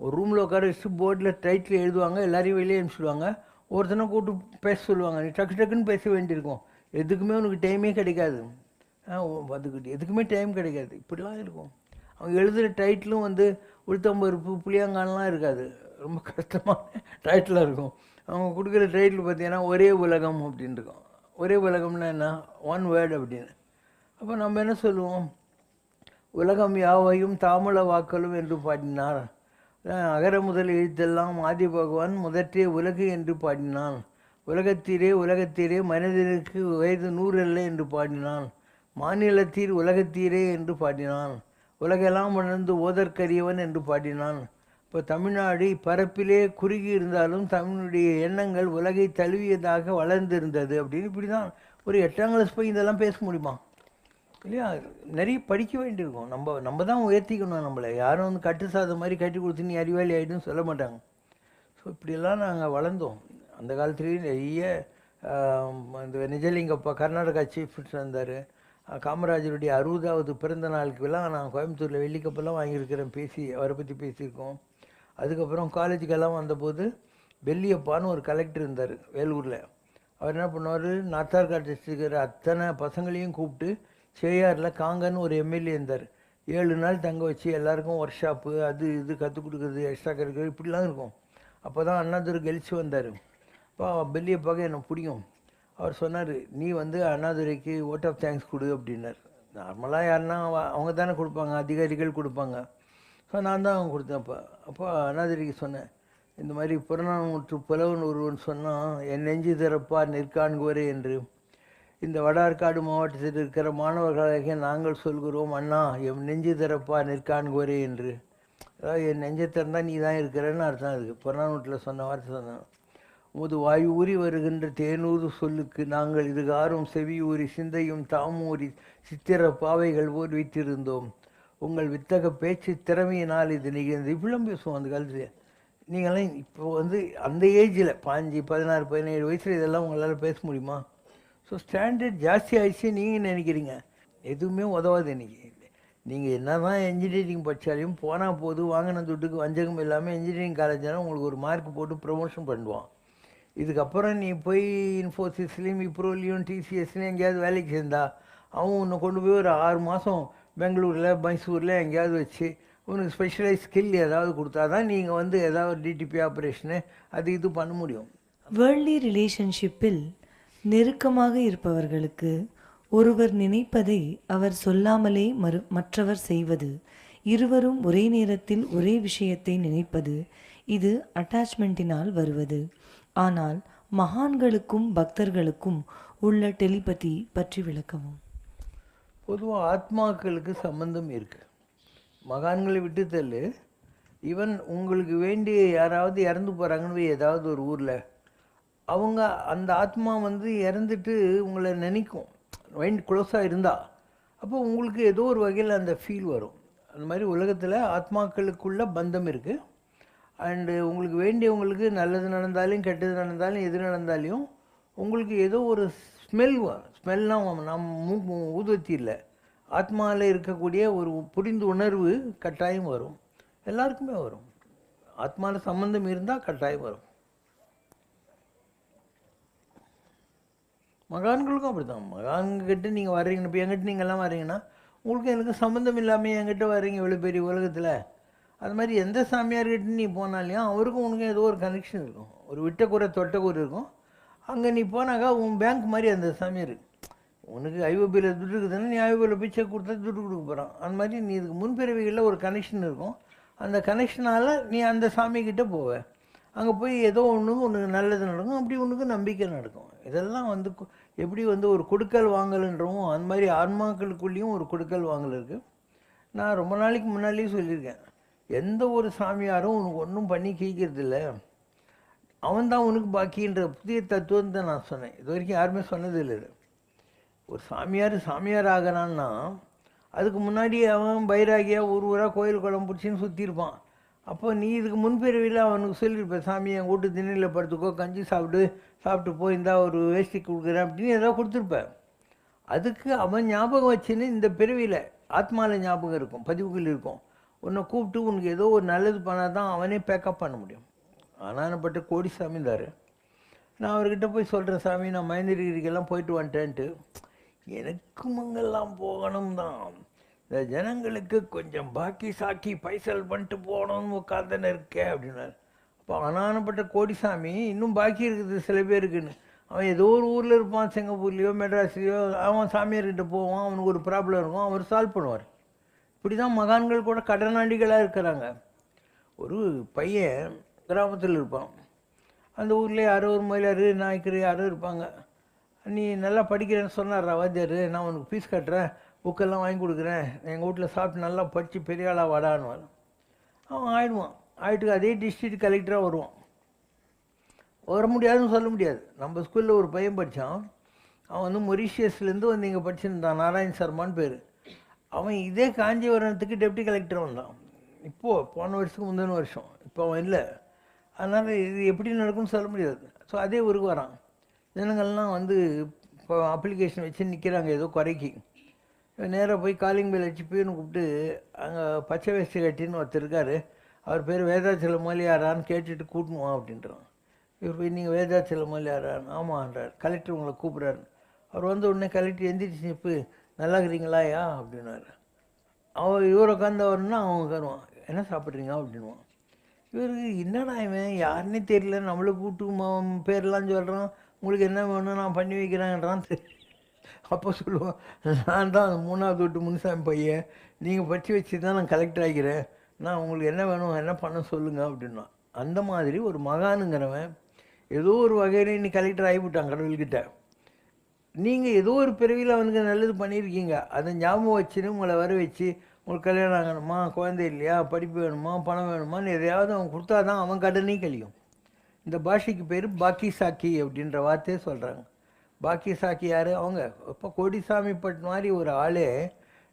ஒரு ரூமில் உட்கார வச்சு போர்டில் டைட்டில் எழுதுவாங்க, எல்லாரையும் வெளியே அனுப்பிச்சிடுவாங்க, ஒருத்தனை கூப்பிட்டு பேச சொல்லுவாங்க. நீ டக்கு டக்குன்னு பேச வேண்டியிருக்கும், எதுக்குமே உனக்கு டைமே கிடைக்காது. அதுக்கிட்ட எதுக்குமே டைம் கிடைக்காது. இப்படிலாம் இருக்கும். அவங்க எழுதுகிற டைட்டிலும் வந்து உளுத்தம்பருப்பு புளியாங்கானெலாம் இருக்காது, ரொம்ப கஷ்டமான டைட்டிலாக இருக்கும். அவங்க கொடுக்குற டைட்டில் பார்த்தீங்கன்னா ஒரே உலகம் அப்படின்னு இருக்கும். ஒரே உலகம்னா என்ன, ஒன் வேர்டு அப்படின்னு. அப்போ நம்ம என்ன சொல்லுவோம், உலகம் யாவையும் தாமல வாக்களும் என்று பாடினார். அகர முதல் எழுத்தெல்லாம் ஆதி பகவான் முதற்றே உலகு என்று பாடினான். உலகத்தீரே மனிதனுக்கு வயது 100 அல்ல என்று பாடினான். மாநிலத்தீர் உலகத்தீரே என்று பாடினான். உலகெல்லாம் உணர்ந்து ஓதற்கரியவன் என்று பாடினான். இப்போ தமிழ்நாடு பரப்பிலே குறுகி இருந்தாலும் தமிழுடைய எண்ணங்கள் உலகை தழுவியதாக வளர்ந்திருந்தது அப்படின்னு. இப்படி தான் ஒரு 8ஆம் கிளாஸ் போய் இதெல்லாம் பேச முடியுமா இல்லையா. நிறைய படிக்க வேண்டியிருக்கும். நம்ம தான் உயர்த்திக்கணும் நம்மளை. யாரும் வந்து கட்டு சாதம் மாதிரி கட்டி கொடுத்து நீ அறிவாளி ஆகிடுன்னு சொல்ல மாட்டாங்க. ஸோ இப்படியெல்லாம் நாங்கள் வளர்ந்தோம். அந்த காலத்துலேயும் நிறைய இந்த நிஜலிங்கப்பா கர்நாடகா சீஃப் மினிஸ்டர் இருந்தார். காமராஜருடைய 60வது பிறந்த நாளுக்குலாம் நான் கோயம்புத்தூரில் வெள்ளிக்கப்பெல்லாம் வாங்கியிருக்கிறேன், அவரை பற்றி பேசியிருக்கோம். அதுக்கப்புறம் காலேஜுக்கெல்லாம் வந்தபோது வெள்ளியப்பான்னு ஒரு கலெக்டர் இருந்தார் வேலூரில். அவர் என்ன பண்ணுவார், நாத்தார் காட்டு இருக்கிற அத்தனை பசங்களையும் கூப்பிட்டு சேயாரில் காங்கன்னு ஒரு எம்எல்ஏ இருந்தார். 7 நாள் தங்க வச்சு எல்லாருக்கும் ஒர்க் ஷாப்பு அது இது கற்றுக் கொடுக்குறது, எக்ஸ்ட்ரா கரிக்குலர் இப்படிலாம் இருக்கும். அப்போ தான் அண்ணாதுரை கெலிச்சு வந்தார். அப்போ பெல்லியப்பாக எனக்கு பிடிக்கும். அவர் சொன்னார், நீ வந்து அண்ணாதுரைக்கு ஓட் ஆஃப் தேங்க்ஸ் கொடு அப்படின்னார். நார்மலாக யாருன்னா அவங்க தானே கொடுப்பாங்க, அதிகாரிகள் கொடுப்பாங்க. ஸோ நான் தான் அவங்க கொடுத்தேன். அப்போ அண்ணாதுரைக்கு சொன்னேன், இந்த மாதிரி புறநானூற்று புலவன் ஒருவன் சொன்னான், என் நெஞ்சு திறப்பா நிற்கான்கோரே என்று. இந்த வடார்காடு மாவட்டத்தில் இருக்கிற மாணவர்களாக நாங்கள் சொல்கிறோம், அண்ணா என் நெஞ்சு திறப்பா நிற்கான்கோரே என்று. அதாவது என் நெஞ்சை திறந்தால் நீ தான் இருக்கிறேன்னு அர்த்தம். அதுக்கு புறநானூற்றில் சொன்ன வார்த்தை சொன்னேன். உமது வாயு ஊறி வருகின்ற தேனூறு சொல்லுக்கு நாங்கள் இதுகாரும் செவியூறி சிந்தையும் தாமூறி சித்திர பாவைகள் போல் வைத்திருந்தோம். உங்கள் வித்தக பேச்சு திறமையினால் இது நிகழ்ந்து. இப்படிலாம் பேசுவோம் அந்த காலத்தில். நீங்களாம் இப்போ வந்து அந்த ஏஜில் 15, 16, 17 வயசில் இதெல்லாம் உங்களால் பேச முடியுமா? ஸோ ஸ்டாண்டர்ட் ஜாஸ்தி ஆகிடுச்சு நீங்கள் நினைக்கிறீங்க. எதுவுமே உதவாது இன்றைக்கி. நீங்கள் என்ன தான் இன்ஜினியரிங் படித்தாலையும் போனால் போது வாங்கின துட்டுக்கு வஞ்சகம் இல்லாமல் இன்ஜினியரிங் காலேஜ்னால் உங்களுக்கு ஒரு மார்க் போட்டு ப்ரமோஷன் பண்ணுவான். இதுக்கப்புறம் நீ போய் இன்ஃபோசிஸ்லேயும் விப்ரோலையும் டிசிஎஸ்லேயும் எங்கேயாவது வேலைக்கு சேர்ந்தா அவன் உன்னை கொண்டு போய் ஒரு 6 மாதம் பெங்களூரில் மைசூரில் எங்கேயாவது வச்சு உனக்கு ஸ்பெஷலைஸ் ஸ்கில் ஏதாவது கொடுத்தா தான் நீங்கள் வந்து ஏதாவது டிடிபி ஆப்ரேஷனு அது இது பண்ண முடியும். வேர்ல்ட்லி ரிலேஷன்ஷிப்பில் நெருக்கமாக இருப்பவர்களுக்கு ஒருவர் நினைப்பதை அவர் சொல்லாமலே மற்றவர் செய்வது, இருவரும் ஒரே நேரத்தில் ஒரே விஷயத்தை நினைப்பது, இது அட்டாச்மெண்ட்டினால் வருவது. ஆனால் மகான்களுக்கும் பக்தர்களுக்கும் உள்ள டெலிபதி பற்றி விளக்கவும். பொதுவாக ஆத்மாக்களுக்கு சம்பந்தம் இருக்குது. மகான்களை விட்டு தள்ளு. ஈவன் உங்களுக்கு வேண்டிய யாராவது இறந்து போகிறாங்கன்னு ஏதாவது ஒரு ஊரில், அவங்க அந்த ஆத்மா வந்து இறந்துட்டு உங்களை நினைக்கும், மைண்ட் க்ளோஸாக இருந்தால். அப்போ உங்களுக்கு ஏதோ ஒரு வகையில் அந்த ஃபீல் வரும். அந்த மாதிரி உலகத்தில் ஆத்மாக்களுக்குள்ள பந்தம் இருக்குது. அண்டு உங்களுக்கு வேண்டியவங்களுக்கு நல்லது நடந்தாலும் கெட்டது நடந்தாலும் எது நடந்தாலையும் உங்களுக்கு ஏதோ ஒரு ஸ்மெல் வரும். ஸ்மெல்னால் நம்ம ஊதுவத்தி இல்லை, ஆத்மாவில் இருக்கக்கூடிய ஒரு புரிந்து உணர்வு கட்டாயம் வரும். எல்லாருக்குமே வரும். ஆத்மாவில் சம்பந்தம் இருந்தால் கட்டாயம் வரும். மகான்களுக்கும் அப்படி தான். மகான்கிட்ட நீங்கள் வர்றீங்க, இப்போ என்கிட்ட நீங்கள்லாம் வர்றீங்கன்னா உங்களுக்கு எனக்கு சம்மந்தம் இல்லாமல் என்கிட்ட வர்றீங்க இவ்வளோ பெரிய உலகத்தில். அது மாதிரி எந்த சாமியார்கிட்ட நீ போனாலையும் அவருக்கும் உனக்கும் ஏதோ ஒரு கனெக்ஷன் இருக்கும், ஒரு விட்டக்குறை தொட்டக்குறை இருக்கும். அங்கே நீ போனாக்கா உன் பேங்க் மாதிரி அந்த சாமியார். உனக்கு ஐஓபியில் துட்டு இருக்குதுன்னா நீ ஐஓபியில் போய் செக் கொடுத்தா துட்டு கொடுக்க போகிறான். அந்த மாதிரி நீ இதுக்கு முன்பிறவிகளில் ஒரு கனெக்ஷன் இருக்கும். அந்த கனெக்ஷனால் நீ அந்த சாமிக்கிட்ட போவ. அங்கே போய் ஏதோ உனக்கு நல்லது நடக்கும், அப்படி உனக்கு நம்பிக்கை நடக்கும். இதெல்லாம் எப்படி ஒரு கொடுக்கல் வாங்கல்ன்றவும் அந்த மாதிரி ஆன்மாக்களுக்குள்ளேயும் ஒரு கொடுக்கல் வாங்கல் இருக்குது. நான் ரொம்ப நாளைக்கு முன்னாலேயே சொல்லியிருக்கேன், எந்த ஒரு சாமியாரும் உனக்கு ஒன்றும் பண்ணி கீக்கிறது இல்லை, அவன் தான் உனக்கு பாக்கின்ற புதிய தத்துவத்தை நான் சொன்னேன். இது வரைக்கும் யாருமே சொன்னது இல்லை. ஒரு சாமியார் ஆகிறான்னா அதுக்கு முன்னாடி அவன் பைராகியாக ஊராக கோயில் குளம் பிடிச்சின்னு சுற்றிருப்பான். அப்போ நீ இதுக்கு முன்பிறவியில் அவனுக்கு சொல்லியிருப்ப, சாமி என் வீட்டு திண்ணையில் படுத்துக்கோ, கஞ்சி சாப்பிட்டு போயிருந்தா ஒரு வேஷ்டி கொடுக்குறேன் அப்படின்னு ஏதோ கொடுத்துருப்ப. அதுக்கு அவன் ஞாபகம் வச்சுன்னு இந்த பிறவியில் ஆத்மாவில் ஞாபகம் இருக்கும், பதிவுகள் இருக்கும். உன்னை கூப்பிட்டு உனக்கு ஏதோ ஒரு நல்லது பண்ணால் தான் அவனே பேக்கப் பண்ண முடியும். ஆனானப்பட்ட கோடி சாமிந்தார். நான் அவர்கிட்ட போய் சொல்கிறேன், சாமி நான் மகேந்திரகிரிக்கெல்லாம் போயிட்டு வந்துட்டேன்ட்டு. எனக்கும் அங்கெல்லாம் போகணும் தான், இந்த ஜனங்களுக்கு கொஞ்சம் பாக்கி சாக்கி பைசல் பண்ணிட்டு போகணும்னு உட்காந்துன்னு இருக்கேன் அப்படின்னாரு. அப்போ அனானப்பட்ட கோடிசாமி இன்னும் பாக்கி இருக்குது சில பேருக்குன்னு. அவன் ஏதோ ஒரு ஊரில் இருப்பான், சிங்கப்பூர்லேயோ மெட்ராஸ்லேயோ, அவன் சாமியார்கிட்ட போவான், அவனுக்கு ஒரு ப்ராப்ளம் இருக்கும், அவர் சால்வ் பண்ணுவார். இப்படி தான் மகான்கள் கூட கடனாளிகளாக இருக்கிறாங்க. ஒரு பையன் கிராமத்தில் இருப்பான், அந்த ஊரில் யாரோ ஒரு மயிலாரு நாய்க்கரு யாரோ இருப்பாங்க. நீ நல்லா படிக்கிறேன்னு சொன்னார் வாத்தியார், நான் உனக்கு ஃபீஸ் கட்டுறேன், புக்கெல்லாம் வாங்கி கொடுக்குறேன், எங்கள் வீட்டில் சாப்பிட்டு நல்லா படித்து பெரிய ஆளாக வாடான்னு. அவன் ஆகிட்டு அதே டிஸ்ட்ரிக்ட் கலெக்டராக வருவான். வர முடியாதுன்னு சொல்ல முடியாது. நம்ம ஸ்கூலில் ஒரு பையன் படித்தான், அவன் மொரிஷியஸ்லேருந்து இங்கே படிச்சுருந்தான், நாராயண் சர்மான்னு பேர். அவன் இதே காஞ்சிபுரத்துக்கு டெப்டி கலெக்டர் வந்தான். இப்போது போன வருஷத்துக்கு முந்தின வருஷம். இப்போ அவன் இல்லை. அதனால் இது எப்படி நடக்கும்னு சொல்ல முடியாது. ஸோ அதே ஊருக்கு வரான். ஜனங்கள்லாம் இப்போ அப்ளிகேஷன் வச்சு நிற்கிறாங்க ஏதோ குறைக்கு. நேராக போய் காலிங் பெல் அடிச்சு போய்னு கூப்பிட்டு, அங்கே பச்சை வேஷ்டி கட்டின்னு ஒருத்தர் இருக்கார், அவர் பேர் வேதாச்சல மொழியாரான்னு கேட்டுட்டு கூட்டணுவான் அப்படின்றான். இவர் போய் நீங்கள் வேதாச்சல மொழியாரான்னு, ஆமான்றார். கலெக்டர் உங்களை கூப்பிட்றாரு. அவர் உடனே கலெக்டர் எந்திரிச்சு நிற்பு, நல்லா இருக்கிறீங்களாயா அப்படின்னாரு. இவர் உட்காந்தவர்னா அவன் உட்காருவான், என்ன சாப்பிட்றீங்க அப்படின்வான். இவருக்கு என்னடா இவன் யாருன்னே தெரியல, நம்மளை கூப்பிட்டு பேர்லாம் சொல்கிறான், உங்களுக்கு என்ன வேணும் நான் பண்ணி வைக்கிறேன்றான். அப்போ சொல்லுவான், நான் தான் அந்த 3வது வீட்டு முனுசாமி பையன், நீங்கள் படித்து வச்சு தான் நான் கலெக்டர் ஆகிறேன், நான் உங்களுக்கு என்ன வேணும் என்ன பண்ண சொல்லுங்கள் அப்படின்னா. அந்த மாதிரி ஒரு மகானுங்கிறவன் ஏதோ ஒரு வகையில் நீ கலெக்டர் ஆகிவிட்டான் கடவுள்கிட்ட. நீங்கள் ஏதோ ஒரு பிறவியில் அவனுக்கு நல்லது பண்ணியிருக்கீங்க, அதை ஞாபகம் வச்சுன்னு உங்களை வர வச்சு, உங்களுக்கு கல்யாணம் ஆகணுமா, குழந்தை இல்லையா, படிப்பு வேணுமா, பணம் வேணுமான்னு எதையாவது அவன் கொடுத்தா தான் அவன் கடனே கழியும். இந்த பாஷைக்கு பேர் பாக்கி சாக்கி அப்படின்ற வார்த்தையே சொல்கிறாங்க. பாக்கி சாக்கி யார்? அவங்க. இப்போ கோடிசாமி பட் மாதிரி ஒரு ஆளே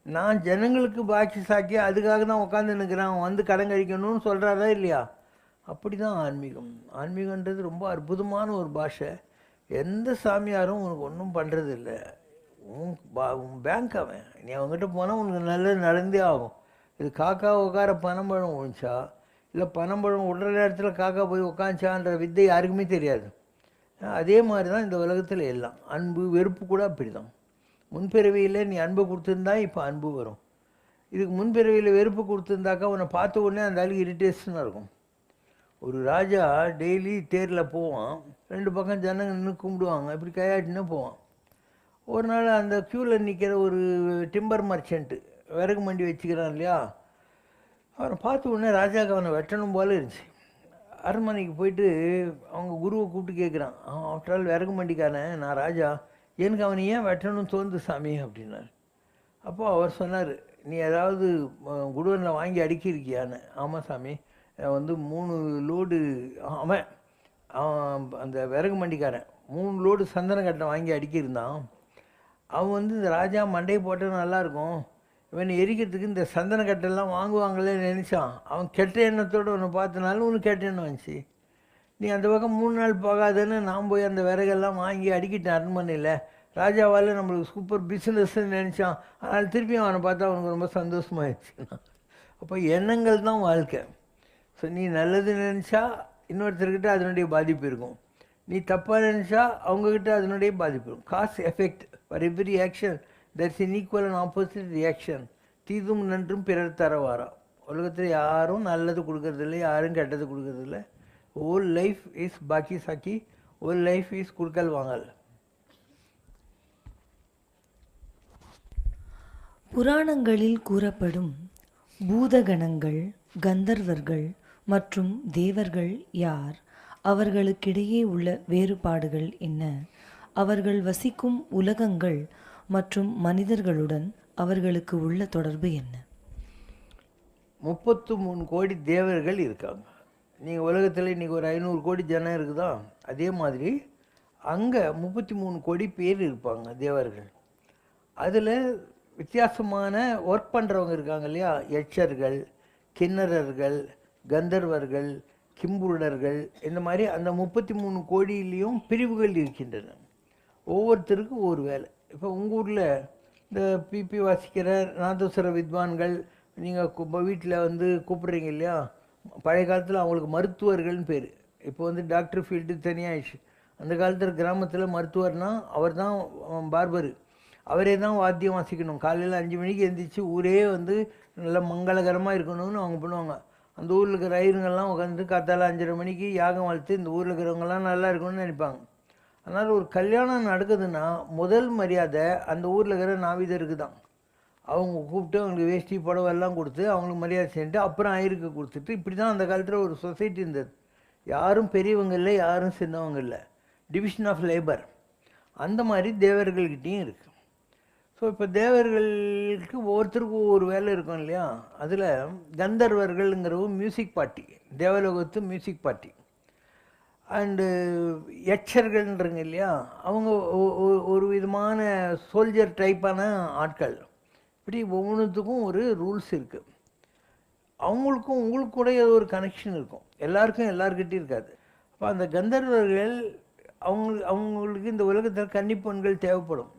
நான் ஜனங்களுக்கு பாக்கி சாக்கி அதுக்காக தான் உட்காந்து நிற்கிறேன், அவன் கடன் கழிக்கணும்னு சொல்கிறாரா இல்லையா? அப்படி தான் ஆன்மீகம். ஆன்மீகன்றது ரொம்ப அற்புதமான ஒரு பாஷை. எந்த சாமியாரும் உனக்கு ஒன்றும் பண்ணுறது இல்லை. உன் பேங்க் அவன். நீ அவங்ககிட்ட போனால் உனக்கு நல்லது நடந்தே ஆகும். இது காக்கா உட்கார பனம்பழம் ஒழிச்சா இல்லை பனம்பழம் விடுற நேரத்தில் காக்கா போய் உட்காந்துச்சான்ற வித்தை யாருக்குமே தெரியாது. அதே மாதிரி தான் இந்த உலகத்தில் எல்லாம். அன்பு வெறுப்பு கூட அப்படி தான். முன்பிறவியில் நீ அன்பு கொடுத்துருந்தா இப்போ அன்பு வரும். இதுக்கு முன்பிறவியில் வெறுப்பு கொடுத்துருந்தாக்கா உன்னை பார்த்த உடனே அந்த ஆளுக்கு இரிட்டேஷனாக இருக்கும். ஒரு ராஜா டெய்லி தேரில் போவான், 2 பக்கம் ஜனங்க நின்று கும்பிடுவாங்க, இப்படி கையாட்டினே போவான். ஒரு நாள் அந்த க்யூவில் நிற்கிற ஒரு டிம்பர் மர்ச்சன்ட்டு விறகு மண்டி வச்சுக்கிறான் இல்லையா, அவனை பார்த்த உடனே ராஜாவுக்கு அவனை வெட்டணும் போல இருந்துச்சு. அரண்மனைக்கு போயிட்டு அவங்க குருவை கூப்பிட்டு கேட்குறான், ஆஃப்டர் ஆல் விறகு மண்டிக்காரன் நான் ராஜா, எனக்கு அவனை ஏன் வெட்டணும்னு தோணுது சாமி அப்படின்னார். அப்போது அவர் சொன்னார், நீ ஏதாவது குடோனில் வாங்கி அடுக்கியிருக்கியான்னு. ஆமாம் சாமி, 3 லோடு அவன் அந்த விறகு மண்டிக்காரன் 3 லோடு சந்தன கட்டை வாங்கி அடுக்கியிருந்தான். அவன் இந்த ராஜா மண்டையை போட்டால் நல்லாயிருக்கும், இவன் எரிக்கிறதுக்கு இந்த சந்தன கட்டெல்லாம் வாங்குவாங்களே நினச்சான். அவன் கெட்ட எண்ணத்தோடு ஒன்று பார்த்தனாலும் உனக்கு கெட்ட எண்ணம் வந்துச்சு. நீ அந்த பக்கம் 3 நாள் போகாதுன்னு நான் போய் அந்த விறகெல்லாம் வாங்கி அடிக்கிட்டேன் அரண்மனையில். ராஜாவால் நம்மளுக்கு சூப்பர் பிஸ்னஸ்ன்னு நினச்சான். அதனால் திருப்பி அவனை பார்த்தா அவனுக்கு ரொம்ப சந்தோஷமாகிடுச்சு. அப்போ எண்ணங்கள் தான் வாழ்க்கை. ஸோ நீ நல்லது நினச்சா இன்னொருத்தர்கிட்ட அதனுடைய பாதிப்பு இருக்கும். நீ தப்பாக நினச்சா அவங்கக்கிட்ட அதனுடைய பாதிப்பு. Cause effect for every action that's in equal and opposite reaction. தீதும் நன்றும் பிறர் தரவாரா. உலகத்தில் யாரும் நல்லது கொடுக்கறதில்ல, யாரும் கெட்டது கொடுக்கறதில்ல. ஹோல் லைஃப் இஸ் பாக்கி சாக்கி, ஹோல் லைஃப் இஸ் குடுக்கல் வாங்கல். புராணங்களில் கூறப்படும் பூதகணங்கள், கந்தர்வர்கள் மற்றும் தேவர்கள் யார்? அவர்களுக்கிடையே உள்ள வேறுபாடுகள் என்ன? அவர்கள் வசிக்கும் உலகங்கள் மற்றும் மனிதர்களுடன் அவர்களுக்கு உள்ள தொடர்பு என்ன? 33 கோடி தேவர்கள் இருக்காங்க. நீங்கள் உலகத்தில் இன்றைக்கி ஒரு 500 கோடி ஜனம் இருக்குதா, அதே மாதிரி அங்கே 33 கோடி பேர் இருப்பாங்க தேவர்கள். அதில் வித்தியாசமான ஒர்க் பண்ணுறவங்க இருக்காங்க இல்லையா, யட்சர்கள், கிண்ணறர்கள், கந்தர்வர்கள், கிம்புருடர்கள், இந்த மாதிரி அந்த 33 கோடியிலையும் பிரிவுகள் இருக்கின்றன. ஒவ்வொருத்தருக்கும் ஒரு வேலை. இப்போ உங்கள் ஊரில் இந்த பிபி வாசிக்கிற நாதஸ்வர வித்வான்கள் நீங்கள் வீட்டில் வந்து கூப்பிட்றீங்க இல்லையா, பழைய காலத்தில் அவங்களுக்கு மருத்துவர்கள்னு பேர். இப்போ வந்து டாக்டர் ஃபீல்டு தனியாகிடுச்சு. அந்த காலத்தில் கிராமத்தில் மருத்துவர்னால் அவர் தான் பார்பரு, அவரே தான் வாத்தியம் வாசிக்கணும். காலையில் 5 மணிக்கு எழுந்திரிச்சு ஊரே வந்து நல்லா மங்களகரமாக இருக்கணும்னு அவங்க பண்ணுவாங்க. அந்த ஊரில் இருக்கிற ஐயருங்கள்லாம் உட்காந்து காத்தால 5:30 மணிக்கு யாகம் வளர்த்து இந்த ஊரில் இருக்கிறவங்கலாம் நல்லா இருக்கணும்னு நினைப்பாங்க. அதனால் ஒரு கல்யாணம் நடக்குதுன்னா முதல் மரியாதை அந்த ஊரில் இருக்கிற நாவிதருக்கு தான். அவங்க கூப்பிட்டு அவங்களுக்கு வேஷ்டி புடவை எல்லாம் கொடுத்து அவங்களுக்கு மரியாதை செஞ்சுட்டு அப்புறம் ஐயருக்கு கொடுத்துட்டு, இப்படி தான் அந்த காலத்தில் ஒரு சொசைட்டி இருந்தது. யாரும் பெரியவங்க இல்லை, யாரும் சின்னவங்க இல்லை, டிவிஷன் ஆஃப் லேபர். அந்த மாதிரி தேவர்கள்கிட்டையும் இருக்குது. ஸோ இப்போ தேவர்களுக்கு ஒவ்வொருத்தருக்கும் ஒவ்வொரு வேலை இருக்கும் இல்லையா. அதில் கந்தர்வர்கள்ங்கிறவு மியூசிக் பார்ட்டி, தேவலோகத்து மியூசிக் பார்ட்டி. அண்டு யட்சர்கள்ன்றங்க இல்லையா, அவங்க ஒரு விதமான சோல்ஜர் டைப்பான ஆட்கள். இப்படி ஒவ்வொன்றுத்துக்கும் ஒரு ரூல்ஸ் இருக்குது. அவங்களுக்கும் உங்களுக்கு கூட ஏதோ ஒரு கனெக்ஷன் இருக்கும், எல்லாருக்கும் எல்லாருக்கிட்டையும் இருக்காது. அப்போ அந்த கந்தர்வர்கள் அவங்களுக்கு இந்த உலகத்தில் கன்னிப்பெண்கள் தேவைப்படும்.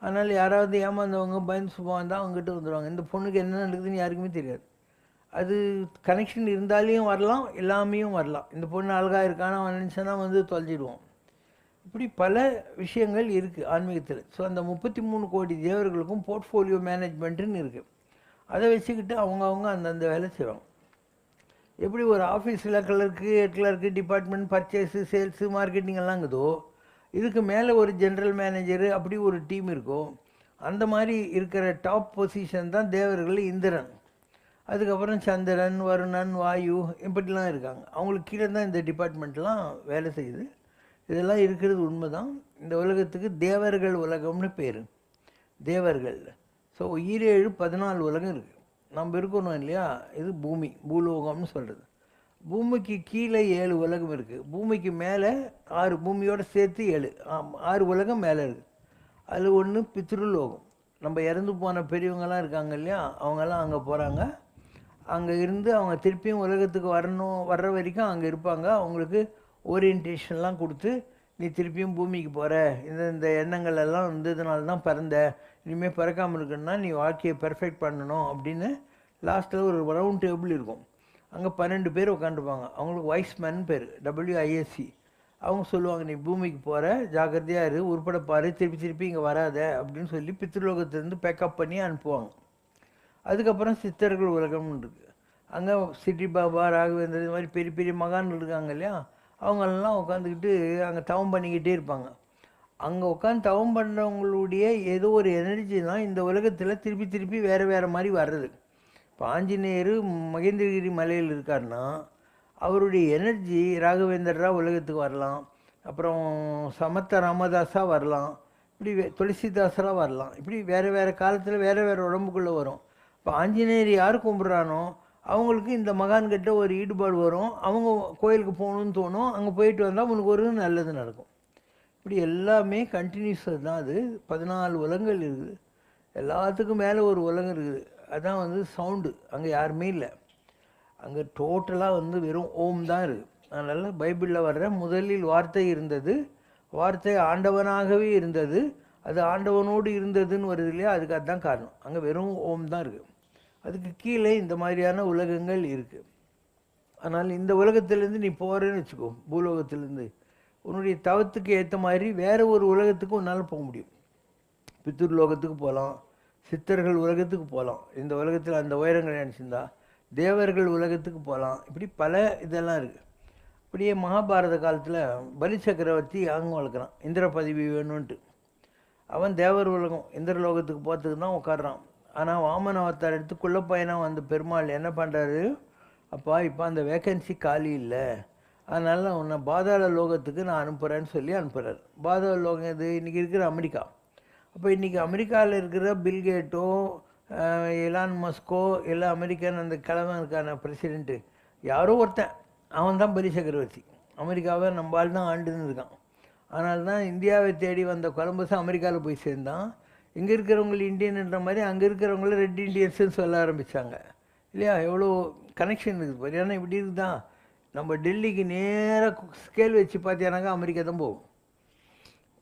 அதனால் யாராவது ஏமாந்தவங்க பயந்து சும்மா வந்தால் அவங்ககிட்ட வந்துடுவாங்க. இந்த பொண்ணுக்கு என்ன நடக்குதுன்னு யாருக்குமே தெரியாது. அது கனெக்ஷன் இருந்தாலையும் வரலாம், எல்லாமையும் வரலாம். இந்த பொண்ணு அழகாக இருக்கானா அவன் நினச்சானா வந்து தொலைச்சிடுவோம். இப்படி பல விஷயங்கள் இருக்குது ஆன்மீகத்தில். ஸோ அந்த 33 கோடி தேவர்களுக்கும் போர்ட்ஃபோலியோ மேனேஜ்மெண்ட்டுன்னு இருக்குது. அதை வச்சுக்கிட்டு அவங்கவுங்க அந்தந்த வேலை செய்வாங்க. எப்படி ஒரு ஆஃபீஸில் clerk, department, purchase, sales, marketing எல்லாம் இருக்குதோ, இதுக்கு மேலே ஒரு ஜென்ரல் மேனேஜரு, அப்படி ஒரு டீம் இருக்கும். அந்த மாதிரி இருக்கிற டாப் பொசிஷன் தான் தேவர்கள். இந்திரன், அதுக்கப்புறம் சந்திரன், வருணன், வாயு, இப்படிலாம் இருக்காங்க. அவங்களுக்கு கீழே தான் இந்த டிபார்ட்மெண்ட்லாம் வேலை செய்யுது. இதெல்லாம் இருக்கிறது உண்மை தான். இந்த உலகத்துக்கு தேவர்கள் உலகம்னு பேர், தேவர்கள். ஸோ 14 உலகம் இருக்குது. நம்ம இருக்கணும் இல்லையா, இது பூமி, பூலோகம்னு சொல்கிறது. பூமிக்கு கீழே 7 உலகம் இருக்குது. பூமிக்கு மேலே 6, பூமியோடு சேர்த்து 6 உலகம் மேலே இருக்குது. அதில் ஒன்று பித்ருலோகம். நம்ம இறந்து போன பெரியவங்கள்லாம் இருக்காங்க இல்லையா, அவங்கெல்லாம் அங்கே போகிறாங்க. அங்கே இருந்து அவங்க திருப்பியும் உலகத்துக்கு வர்ற வரைக்கும் அங்கே இருப்பாங்க. அவங்களுக்கு ஓரியன்டேஷன்லாம் கொடுத்து, நீ திருப்பியும் பூமிக்கு போகிற, இந்த எண்ணங்கள் எல்லாம் இருந்ததுனால தான் பிறந்த, இனிமேல் பிறக்காமல் இருக்குன்னா நீ வாழ்க்கையை பெர்ஃபெக்ட் பண்ணணும் அப்படின்னு லாஸ்ட்டில் ஒரு ரவுண்ட் டேபிள் இருக்கும். அங்கே 12 பேர் உட்காந்துருப்பாங்க. அவங்களுக்கு வைஸ்மேன் பேர், WISC. அவங்க சொல்லுவாங்க, நீ பூமிக்கு போகிற, ஜாக்கிரதையாக இரு, உருப்படப்பாரு, திருப்பி இங்கே வராத அப்படின்னு சொல்லி பித்ருலோகத்திலேருந்து பேக்கப் பண்ணி அனுப்புவாங்க. அதுக்கப்புறம் சித்தர்கள் உலகம்னு இருக்குது. அங்கே சிட்டி பாபா, ராகவேந்தர், இது மாதிரி பெரிய பெரிய மகான்கள் இருக்காங்க இல்லையா, அவங்களெல்லாம் உட்காந்துக்கிட்டு அங்கே தவம் பண்ணிக்கிட்டே இருப்பாங்க. அங்கே உட்காந்து தவம் பண்ணுறவங்களுடைய ஏதோ ஒரு எனர்ஜி தான் இந்த உலகத்தில் திருப்பி வேறு மாதிரி வர்றது. இப்போ ஆஞ்சநேயர் மகேந்திரகிரி மலையில் இருக்காருன்னா அவருடைய எனர்ஜி ராகவேந்தராக உலகத்துக்கு வரலாம், அப்புறம் சமத்த ராமதாஸாக வரலாம், இப்படி துளசிதாசராக வரலாம். இப்படி வேறு காலத்தில் வேறு உடம்புக்குள்ளே வரும். இப்போ ஆஞ்சநேயர் யார் கும்பிட்றானோ அவங்களுக்கு இந்த மகான்கிட்ட ஒரு ஈடுபாடு வரும். அவங்க கோயிலுக்கு போகணுன்னு தோணும். அங்கே போயிட்டு வந்தால் அவனுக்கு ஒரு நல்லது நடக்கும். இப்படி எல்லாமே கண்டினியூஸாக தான். அது 14 உலகங்கள் இருக்குது. எல்லாத்துக்கும் மேலே ஒரு உலகம் இருக்குது. அதுதான் வந்து சவுண்டு. அங்கே யாருமே இல்லை. அங்கே டோட்டலாக வெறும் ஓம் தான் இருக்குது. அதனால் பைபிளில் வர்ற முதலில் வார்த்தை இருந்தது, வார்த்தை ஆண்டவனாகவே இருந்தது, அது ஆண்டவனோடு இருந்ததுன்னு வருது இல்லையா, அதுக்கு அதுதான் காரணம். அங்கே வெறும் ஓம் தான் இருக்குது. அதுக்கு கீழே இந்த மாதிரியான உலகங்கள் இருக்குது. ஆனால் இந்த உலகத்திலேருந்து நீ போகிறேன்னு வச்சுக்கோ, பூலோகத்திலேருந்து உன்னுடைய தவத்துக்கு ஏற்ற மாதிரி வேறு ஒரு உலகத்துக்கு உன்னால் போக முடியும். பித்ரு லோகத்துக்கு போகலாம், சித்தர்கள் உலகத்துக்கு போகலாம், இந்த உலகத்தில் அந்த உயரங்கள் நினச்சிருந்தா தேவர்கள் உலகத்துக்கு போகலாம். இப்படி பல இதெல்லாம் இருக்குது. இப்படியே மகாபாரத காலத்தில் பலி சக்கரவர்த்தி அங்கே வளர்க்குறான், இந்திர பதவி வேணும்ன்ட்டு. அவன் தேவர் உலகம் இந்திரலோகத்துக்கு போகிறதுக்கு தான் உட்காடுறான். ஆனால் வாமன அவதார் எடுத்து குள்ள பையனாக வந்த பெருமாள் என்ன பண்ணுறாரு, அப்பா இப்போ அந்த வேக்கன்சி காலி இல்லை, அதனால் உன்னை பாதாள லோகத்துக்கு நான் அனுப்புகிறேன்னு சொல்லி அனுப்புகிறார். பாதாள லோகம் இது இன்றைக்கி இருக்கிற அமெரிக்கா. அப்போ இன்றைக்கி அமெரிக்காவில் இருக்கிற பில்கேட்டோ எலான் மஸ்கோ எல்லாம் அமெரிக்கன் அந்த கிழவனுக்கான பிரசிடெண்ட்டு யாரோ ஒருத்தன், அவன் தான் பலி சக்கரவர்த்தி. அமெரிக்காவை நம்மால் தான் ஆண்டுன்னு இருக்கான். அதனால தான் இந்தியாவை தேடி வந்த கொலம்பஸ் அமெரிக்காவில் போய் சேர்ந்தான். இங்கே இருக்கிறவங்க இந்தியன்ன்ற மாதிரி அங்கே இருக்கிறவங்கள ரெட் இண்டியன்ஸுன்னு சொல்ல ஆரம்பித்தாங்க இல்லையா. எவ்வளோ கனெக்ஷன் இருக்குது பாரு. ஏன்னா இப்படி இருக்குதான், நம்ம டெல்லிக்கு நேராக ஸ்கேல் வச்சு பார்த்தியானாக்கா அமெரிக்கா தான் போகும்.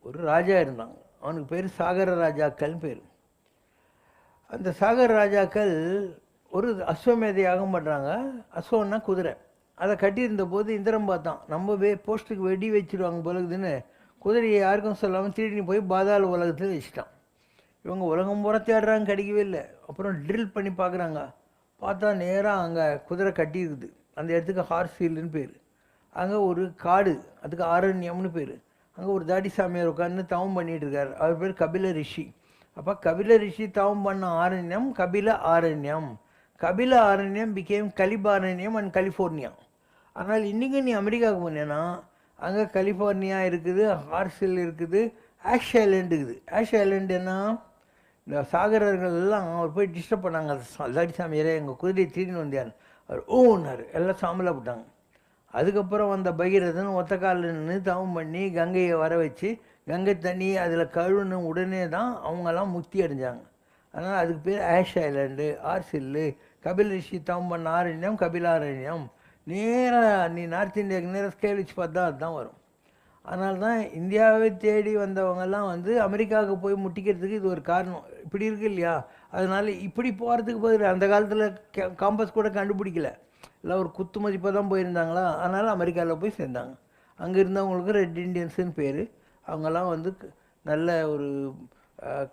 ஒரு ராஜா இருந்தான், அவனுக்கு பேர் சாகர ராஜாக்கள்னு பேர். அந்த சாகர ராஜாக்கள் ஒரு அஸ்வமேத யாகம் பண்ணுறாங்க. அஸ்வம்னா குதிரை. அதை கட்டியிருந்த போது இந்திரன் பார்த்தான், நம்ம போஸ்ட்டுக்கு வெடி வச்சுருவாங்க போலக்குதுன்னு குதிரையை யாருக்கும் சொல்லாமல் திருடி போய் பாதாள உலகத்தில் வச்சுட்டான். இவங்க உலகம் பூரா தேடுறாங்க, கிடைக்கவே இல்லை. அப்புறம் ட்ரில் பண்ணி பார்க்குறாங்க, பார்த்தா நேராக அங்கே குதிரை கட்டியிருக்குது. அந்த இடத்துக்கு ஹார்ஸ் ஹில்லுன்னு பேர். அங்கே ஒரு காடு, அதுக்கு ஆரண்யம்னு பேர். அங்கே ஒரு தாடி சாமியார் உட்காந்து தவம் பண்ணிகிட்டு இருக்கார், அவர் பேர் கபில ரிஷி. அப்போ கபில ரிஷி தவம் பண்ண ஆரண்யம் கபில ஆரண்யம். கபில ஆரண்யம் பிகேம் கலிபாரண்யம் அண்ட் கலிஃபோர்னியா. ஆனால் இன்றைக்கி நீ அமெரிக்காவுக்கு போனேன்னா அங்கே கலிஃபோர்னியா இருக்குது, ஹார்ஸ் ஹில் இருக்குது, ஆஷ் ஐலண்ட் இருக்குது. ஆஷ் ஐலண்ட் என்ன, இந்த சாகரர்கள் எல்லாம் அவர் போய் டிஸ்டர்ப் பண்ணாங்க. தாடி சாமியாரே எங்கள் குதிரையை திருடின்னு வந்தார், அவர் ஓன்னார், எல்லாம் சாம்பலாக போட்டாங்க. அதுக்கப்புறம் வந்த பகீரதன் ஒத்த காலில் நின்று தவம் பண்ணி கங்கையை வர வச்சு கங்கை தண்ணி அதில் கழுவுன உடனே தான் அவங்கெல்லாம் முக்தி அடைஞ்சாங்க. அதனால் அதுக்கு பேர் ash island, horse hill. Kapila Rishi தவம் பண்ண ஆரண்யம் கபிலாரண்யம். நேராக நீ நார்த் இந்தியாவுக்கு நேராக ஸ்கேல் வச்சு பார்த்தா அதுதான் வரும். அதனால தான் இந்தியாவை தேடி வந்தவங்கெல்லாம் அமெரிக்காவுக்கு போய் முட்டிக்கிறதுக்கு இது ஒரு காரணம். இப்படி இருக்கு இல்லையா. அதனால் இப்படி போகிறதுக்கு பதில் அந்த காலத்தில் காம்பஸ் கூட கண்டுபிடிக்கல, எல்லாம் ஒரு குத்து மதிப்பாக தான் போயிருந்தாங்களா. அதனால் அமெரிக்காவில் போய் சேர்ந்தாங்க. அங்கே இருந்தவங்களுக்கு ரெட் இண்டியன்ஸுன்னு பேர். அவங்கெல்லாம் நல்ல ஒரு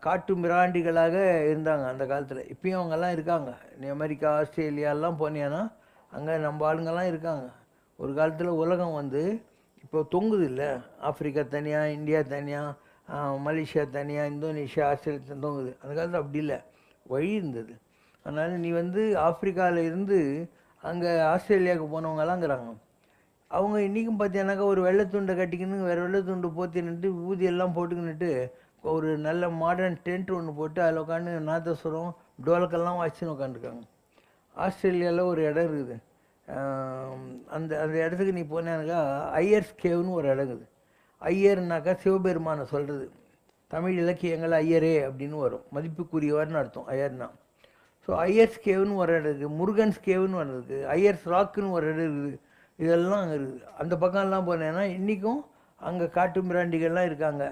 காட்டு மிராண்டிகளாக இருந்தாங்க அந்த காலத்தில். இப்பயும் அவங்கெல்லாம் இருக்காங்க. நீ அமெரிக்கா ஆஸ்திரேலியாலாம் போனீங்கன்னா அங்கே நம்ம ஆளுங்கள்லாம் இருக்காங்க. ஒரு காலத்தில் உலகம் இப்போ தொங்குது இல்லை, ஆப்பிரிக்கா தனியாக, இந்தியா தனியாக, மலேசியா தனியாக, இந்தோனேஷியா, ஆஸ்திரேலியா தொங்குது. அந்த காலத்தில் அப்படி இல்லை, வழி இருந்தது. அதனால் நீ ஆப்பிரிக்காவில் இருந்து அங்கே ஆஸ்திரேலியாவுக்கு போனவங்களாங்கிறாங்க. அவங்க இன்றைக்கும் பார்த்தீங்கன்னாக்கா ஒரு வெள்ளைத்துண்டை கட்டிக்கின்னு வேறு வெள்ளைத்துண்டு போத்தின்னுட்டு ஊதியெல்லாம் போட்டுக்கின்னுட்டு ஒரு நல்ல மாடர்ன் டென்ட் ஒன்று போட்டு அதில் உட்காந்து நாதஸ்வரம் டோலக்கெல்லாம் வச்சுன்னு உட்காந்துருக்காங்க. ஆஸ்திரேலியாவில் ஒரு இடம் இருக்குது, அந்த அந்த இடத்துக்கு நீ போனேனாக்கா ஐயர்ஸ் கேவ்னு ஒரு இடம் இருக்குது. ஐயர்னாக்கா சிவபெருமானை சொல்கிறது. தமிழ் இலக்கியங்கள் ஐயரே அப்படின்னு வரும், மதிப்புக்குரியவர்னு அர்த்தம் ஐயர்னா. ஸோ ஐயர்ஸ் கேவ்னு ஒரு இடம் இருக்குது, முருகன்ஸ் கேவ்னு ஒரு இருக்குது, ஐயர்ஸ் ராக்குன்னு ஒரு இடம் இருக்குது. இதெல்லாம் அங்கே இருக்குது. அந்த பக்கம்லாம் போனேன்னா இன்றைக்கும் அங்கே காட்டு மிராண்டிகள்லாம் இருக்காங்க.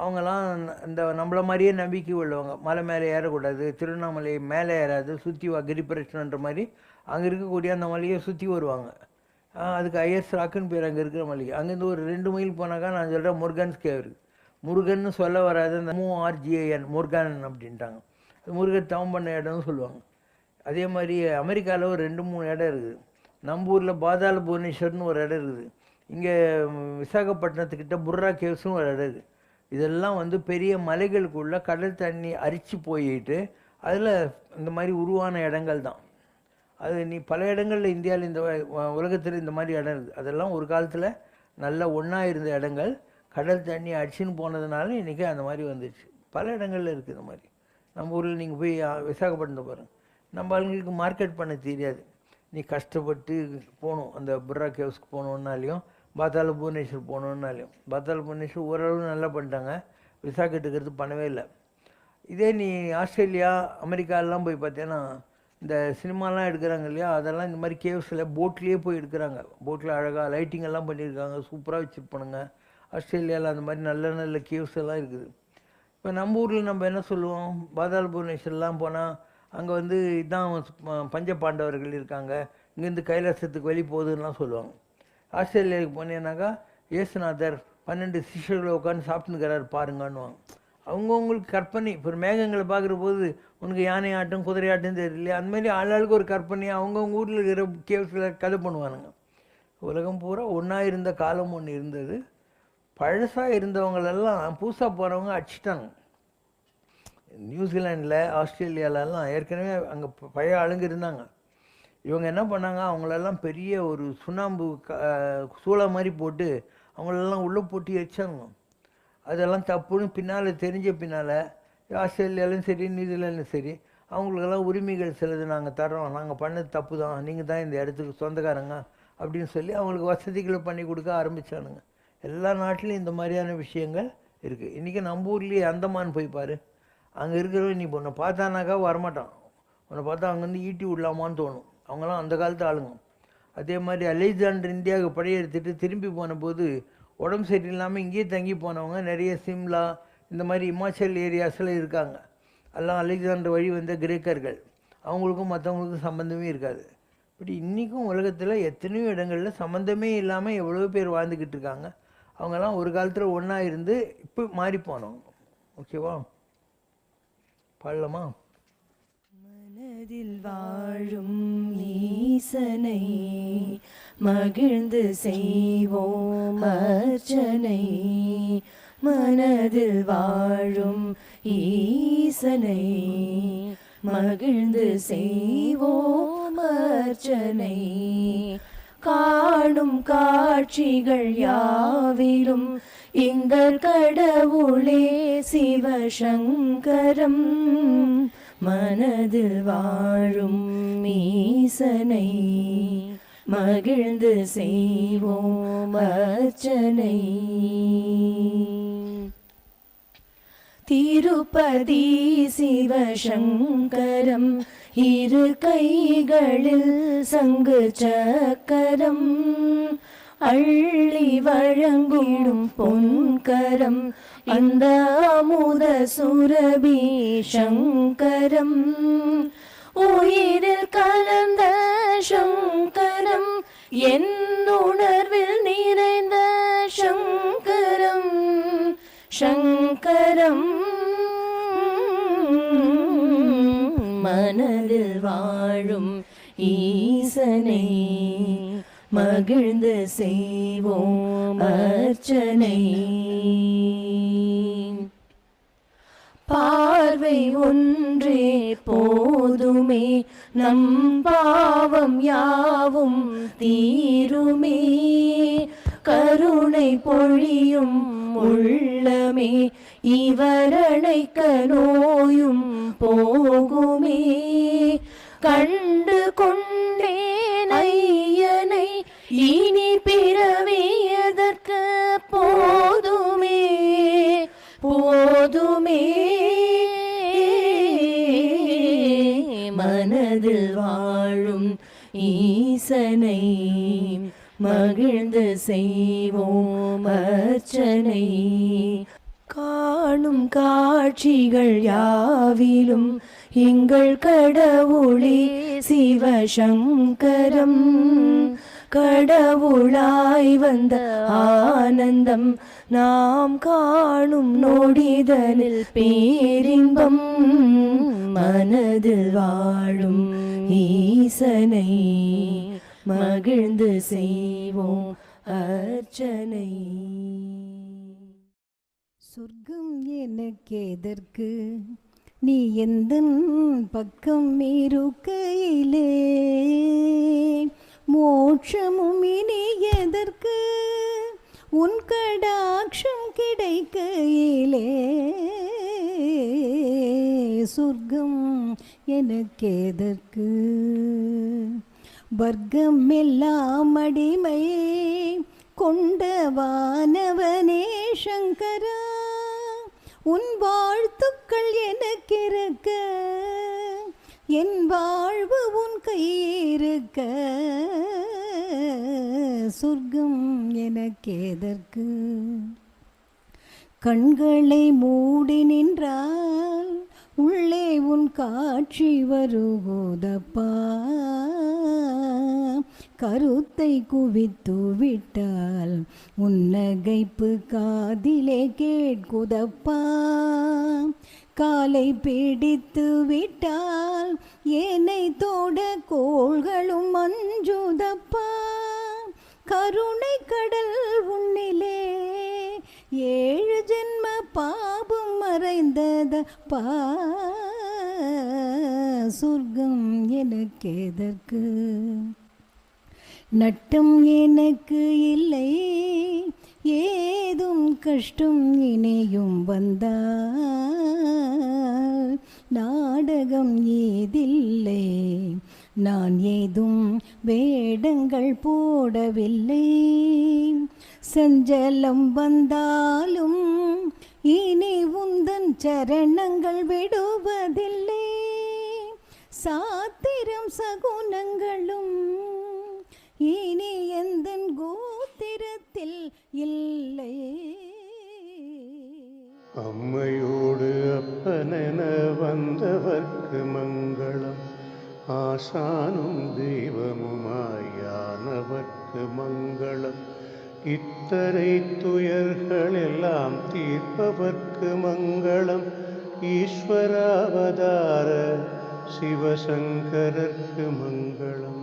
அவங்கெல்லாம் இந்த நம்மள மாதிரியே நம்பிக்கை உள்ளவங்க. மலை மேலே ஏறக்கூடாது, திருவண்ணாமலை மேலே ஏறாது, சுற்றி கிரிபிரச்சனைன்ற மாதிரி அங்கே இருக்கக்கூடிய அந்த மலையை சுற்றி வருவாங்க. அதுக்கு ஐயர்ஸ் ராக்குன்னு பேர் அங்கே இருக்கிற மலைக்கு. அங்கேருந்து ஒரு 2 மைல் போனாக்கா நான் சொல்கிறேன் முருகன்ஸ் கேவ் இருக்குது. முருகன்னு சொல்ல வராது, அந்த MURGAN முருகன் அப்படின்ட்டாங்க. முருகன் தவம் பண்ண இடம்னு சொல்லுவாங்க. அதே மாதிரி அமெரிக்காவில் ஒரு 2-3 இடம் இருக்குது. நம்ம ஊரில் பாதாள புவனேஸ்வர்னு ஒரு இடம் இருக்குது. இங்கே விசாகப்பட்டினத்துக்கிட்ட புர்ரா கேவ்ஸ்னு ஒரு இடம் இருக்குது. இதெல்லாம் பெரிய மலைகளுக்குள்ள கடல் தண்ணி அரிச்சு போயிட்டு அதில் இந்த மாதிரி உருவான இடங்கள் தான். அது நீ பல இடங்களில் இந்தியாவில் இந்த உலகத்தில் இந்த மாதிரி இடம் இருக்குது. அதெல்லாம் ஒரு காலத்தில் நல்ல ஒன்றா இருந்த இடங்கள் கடல் தண்ணி அடிச்சுன்னு போனதுனால இன்றைக்கி அந்த மாதிரி வந்துடுச்சு. பல இடங்களில் இருக்குது இந்த மாதிரி. நம்ம ஊரில் நீங்கள் போய் விசாகப்பட்டினம் பாருங்கள், நம்ம ஆளுங்களுக்கு மார்க்கெட் பண்ண தெரியாது. நீ கஷ்டப்பட்டு போகணும், அந்த புர்ரா கேவ்ஸ்க்கு போகணுன்னாலையும் பாத்தாள புவனேஸ்வர் போகணுன்னாலையும். பாத்தாள புவனேஸ்வர் ஓரளவு நல்லா பண்ணிட்டாங்க, விசாகத்துக்கிறது பண்ணவே இல்லை. இதே நீ ஆஸ்திரேலியா அமெரிக்காலெலாம் போய் பார்த்தேன்னா இந்த சினிமாலாம் எடுக்கிறாங்க இல்லையா, அதெல்லாம் இந்த மாதிரி கேவ்ஸில் போட்லேயே போய் எடுக்கிறாங்க. போட்டில் அழகாக லைட்டிங் எல்லாம் பண்ணியிருக்காங்க, சூப்பராக வச்சுருப்பானுங்க. ஆஸ்திரேலியாவில் அந்த மாதிரி நல்ல நல்ல கேவ்ஸ் எல்லாம் இருக்குது. இப்போ நம்ம ஊரில் நம்ம என்ன சொல்லுவோம், பாதாள புவனேஸ்வர்லாம் போனால் அங்கே இதான் பஞ்ச பாண்டவர்கள் இருக்காங்க, இங்கேருந்து கைலாசத்துக்கு வெளி போகுதுன்னெலாம் சொல்லுவாங்க. ஆஸ்திரேலியாவுக்கு போனேன்னாக்கா இயேசுநாதர் 12 சிஷ்யர்களை உட்காந்து சாப்பிட்டுக்கிறாரு பாருங்கன்னுவாங்க. அவங்கவுங்களுக்கு கற்பனை. இப்போ மேகங்களை பார்க்குற போது உனக்கு யானை ஆட்டம் குதிரை ஆட்டம் தெரியலையா, அந்த மாதிரி ஆளாளுக்கு ஒரு கற்பனை அவங்கவுங்க ஊரில் இருக்கிற கேவ்ஸில் கதை பண்ணுவானுங்க. உலகம் பூரா ஒன்றா இருந்த காலம் ஒன்று இருந்தது. பழசாக இருந்தவங்களெல்லாம் புதுசாக போகிறவங்க அடிச்சிட்டாங்க. நியூசிலாண்டில் ஆஸ்திரேலியாலெல்லாம் ஏற்கனவே அங்கே பழைய ஆளுங்க இருந்தாங்க. இவங்க என்ன பண்ணாங்க, அவங்களெல்லாம் பெரிய ஒரு சுண்ணாம்பு சூளை மாதிரி போட்டு அவங்களெல்லாம் உள்ளே போட்டு வச்சாங்க. அதெல்லாம் தப்புன்னு பின்னால் தெரிஞ்ச பின்னால் ஆஸ்திரேலியாலும் சரி நியூசிலாண்டும் சரி அவங்களுக்கெல்லாம் உரிமைகள் சிலது நாங்கள் தரோம், நாங்கள் பண்ணது தப்பு தான், நீங்கள் தான் இந்த இடத்துக்கு சொந்தக்காரங்க அப்படின்னு சொல்லி அவங்களுக்கு வசதிகளை பண்ணி கொடுக்க ஆரம்பித்தானுங்க. எல்லா நாட்டிலையும் இந்த மாதிரியான விஷயங்கள் இருக்குது. இன்றைக்கி நம்ம ஊர்லேயே அந்தமான் போய் பாரு, அங்கே இருக்கிறவன் நீ உன்னை பார்த்தானாக்கா வரமாட்டான், உன்னை பார்த்தா அங்கேருந்து ஈட்டி விடலாமான்னு தோணும். அவங்களாம் அந்த காலத்து ஆளுங்க. அதே மாதிரி அலெக்சாண்டர் இந்தியாவுக்கு படையெடுத்துட்டு திரும்பி போன போது உடம்பு சரியில்லாமல் இங்கேயே தங்கி போனவங்க நிறைய சிம்லா இந்த மாதிரி இமாச்சல் ஏரியாஸில் இருக்காங்க. எல்லாம் அலெக்சாண்டர் வழி வந்த கிரேக்கர்கள். அவங்களுக்கும் மற்றவங்களுக்கும் சம்மந்தமே இருக்காது. இப்படி இன்றைக்கும் உலகத்தில் எத்தனையோ இடங்களில் சம்மந்தமே இல்லாமல் எவ்வளோ பேர் வாழ்ந்துக்கிட்டு இருக்காங்க. அவங்கெல்லாம் ஒரு காலத்தில் ஒன்றா இருந்து இப்போ மாறி போனவங்க. ஓகேவா, பாடலாமா? மனதில் வாழும் ஈசனை மகிழ்ந்து செய்வோம் அர்ச்சனை. மனதில் வாழும் ஈசனை மகிழ்ந்து செய்வோம் அர்ச்சனை. காணும் காட்சிகள் யாவிலும் எங்கள் கடவுளே சிவசங்கரம். மனதில் வாழும் ஈசனை மகிழ்ந்து செய்வோம் அர்ச்சனை. திருப்பதி சிவசங்கரம் இரு கைகளில் சங்கு சக்கரம் அள்ளி வழங்கிடும் பொன்கரம் இந்த அமுத சுரபி சங்கரம். உயிரில் கலந்த சங்கரம் என் உணர்வில் நிறைந்த சங்கரம். சங்கரம் மனதில் வாழும் ஈசனை மகிழ்ந்து செய்வோம் அர்ச்சனை. பார்வை ஒன்றே போதுமே நம் பாவம் யாவும் தீருமே. கருணை பொழியும் உள்ளமே இவரணைக்க நோயும் போகுமே. கண்டு கொண்டேன் ஐயனை இனி பிறவி எதற்கு போதுமே போதுமே. மனதில் வாழும் ஈசனை மகிழ்ந்து செய்வோம் அர்ச்சனை. காணும் காட்சிகள் யாவிலும் எங்கள் கடவுளே சிவசங்கரம். கடவுளாய் வந்த ஆனந்தம் நாம் காணும் நொடிதனில் பேரின்பம். மனதில் வாழும் ஈசனை மகிழ்ந்து செய்வோம் அர்ச்சனை. சொர்க்கம் எனக்கு எதற்கு நீ எந்தன் பக்கம் இருக்கையிலே. மோட்சமும் இனி எதற்கு உன் கடாட்சம் கிடைக்கையிலே. சொர்க்கம் எனக்கு எதற்கு வர்க்கம் எல்லாம் அடிமை கொண்ட வானவனே சங்கரா. உன் வாழ்த்துக்கள் எனக்கிருக்க என் வாழ்வு உன் கையிருக்க. சொர்க்கம் எனக்கு எதற்கு கண்களை மூடி நின்றால் உள்ளே உன் காட்சி வருவதப்பா. கருத்தை குவித்து விட்டால் உன்னகைப்பு காதிலே கேட்குதப்பா. காலை பிடித்து விட்டால் ஏனை தோட கோள்களும் மஞ்சுதப்பா. கருணை கடல் உன்னிலே 7 ஜென்ம பாபம் மறைந்ததப்பா. சொர்க்கம் எனக்கு எதற்கு, நட்டம் எனக்கு இல்லை, ஏதும் கஷ்டம் இனியும் வந்தால் நாடகம் ஏதில்லை. நான் ஏதும் வேடங்கள் போடவில்லை. சஞ்சலம் வந்தாலும் இனி உந்தன் சரணங்கள் விடுவதில்லை. சாத்திரம் சகுனங்களும் இனி எந்தன் கோத்திரத்தில் இல்லை. அம்மையோடு அப்பனென வந்தவர்க்கு மங்களம், ஆசானும் தெய்வமுமாயானவர்க்கு மங்களம். இத்தனை துயர்கள் எல்லாம் தீர்ப்பவர்க்கு மங்களம். ஈஸ்வராவதார சிவசங்கரர்க்கு மங்களம்.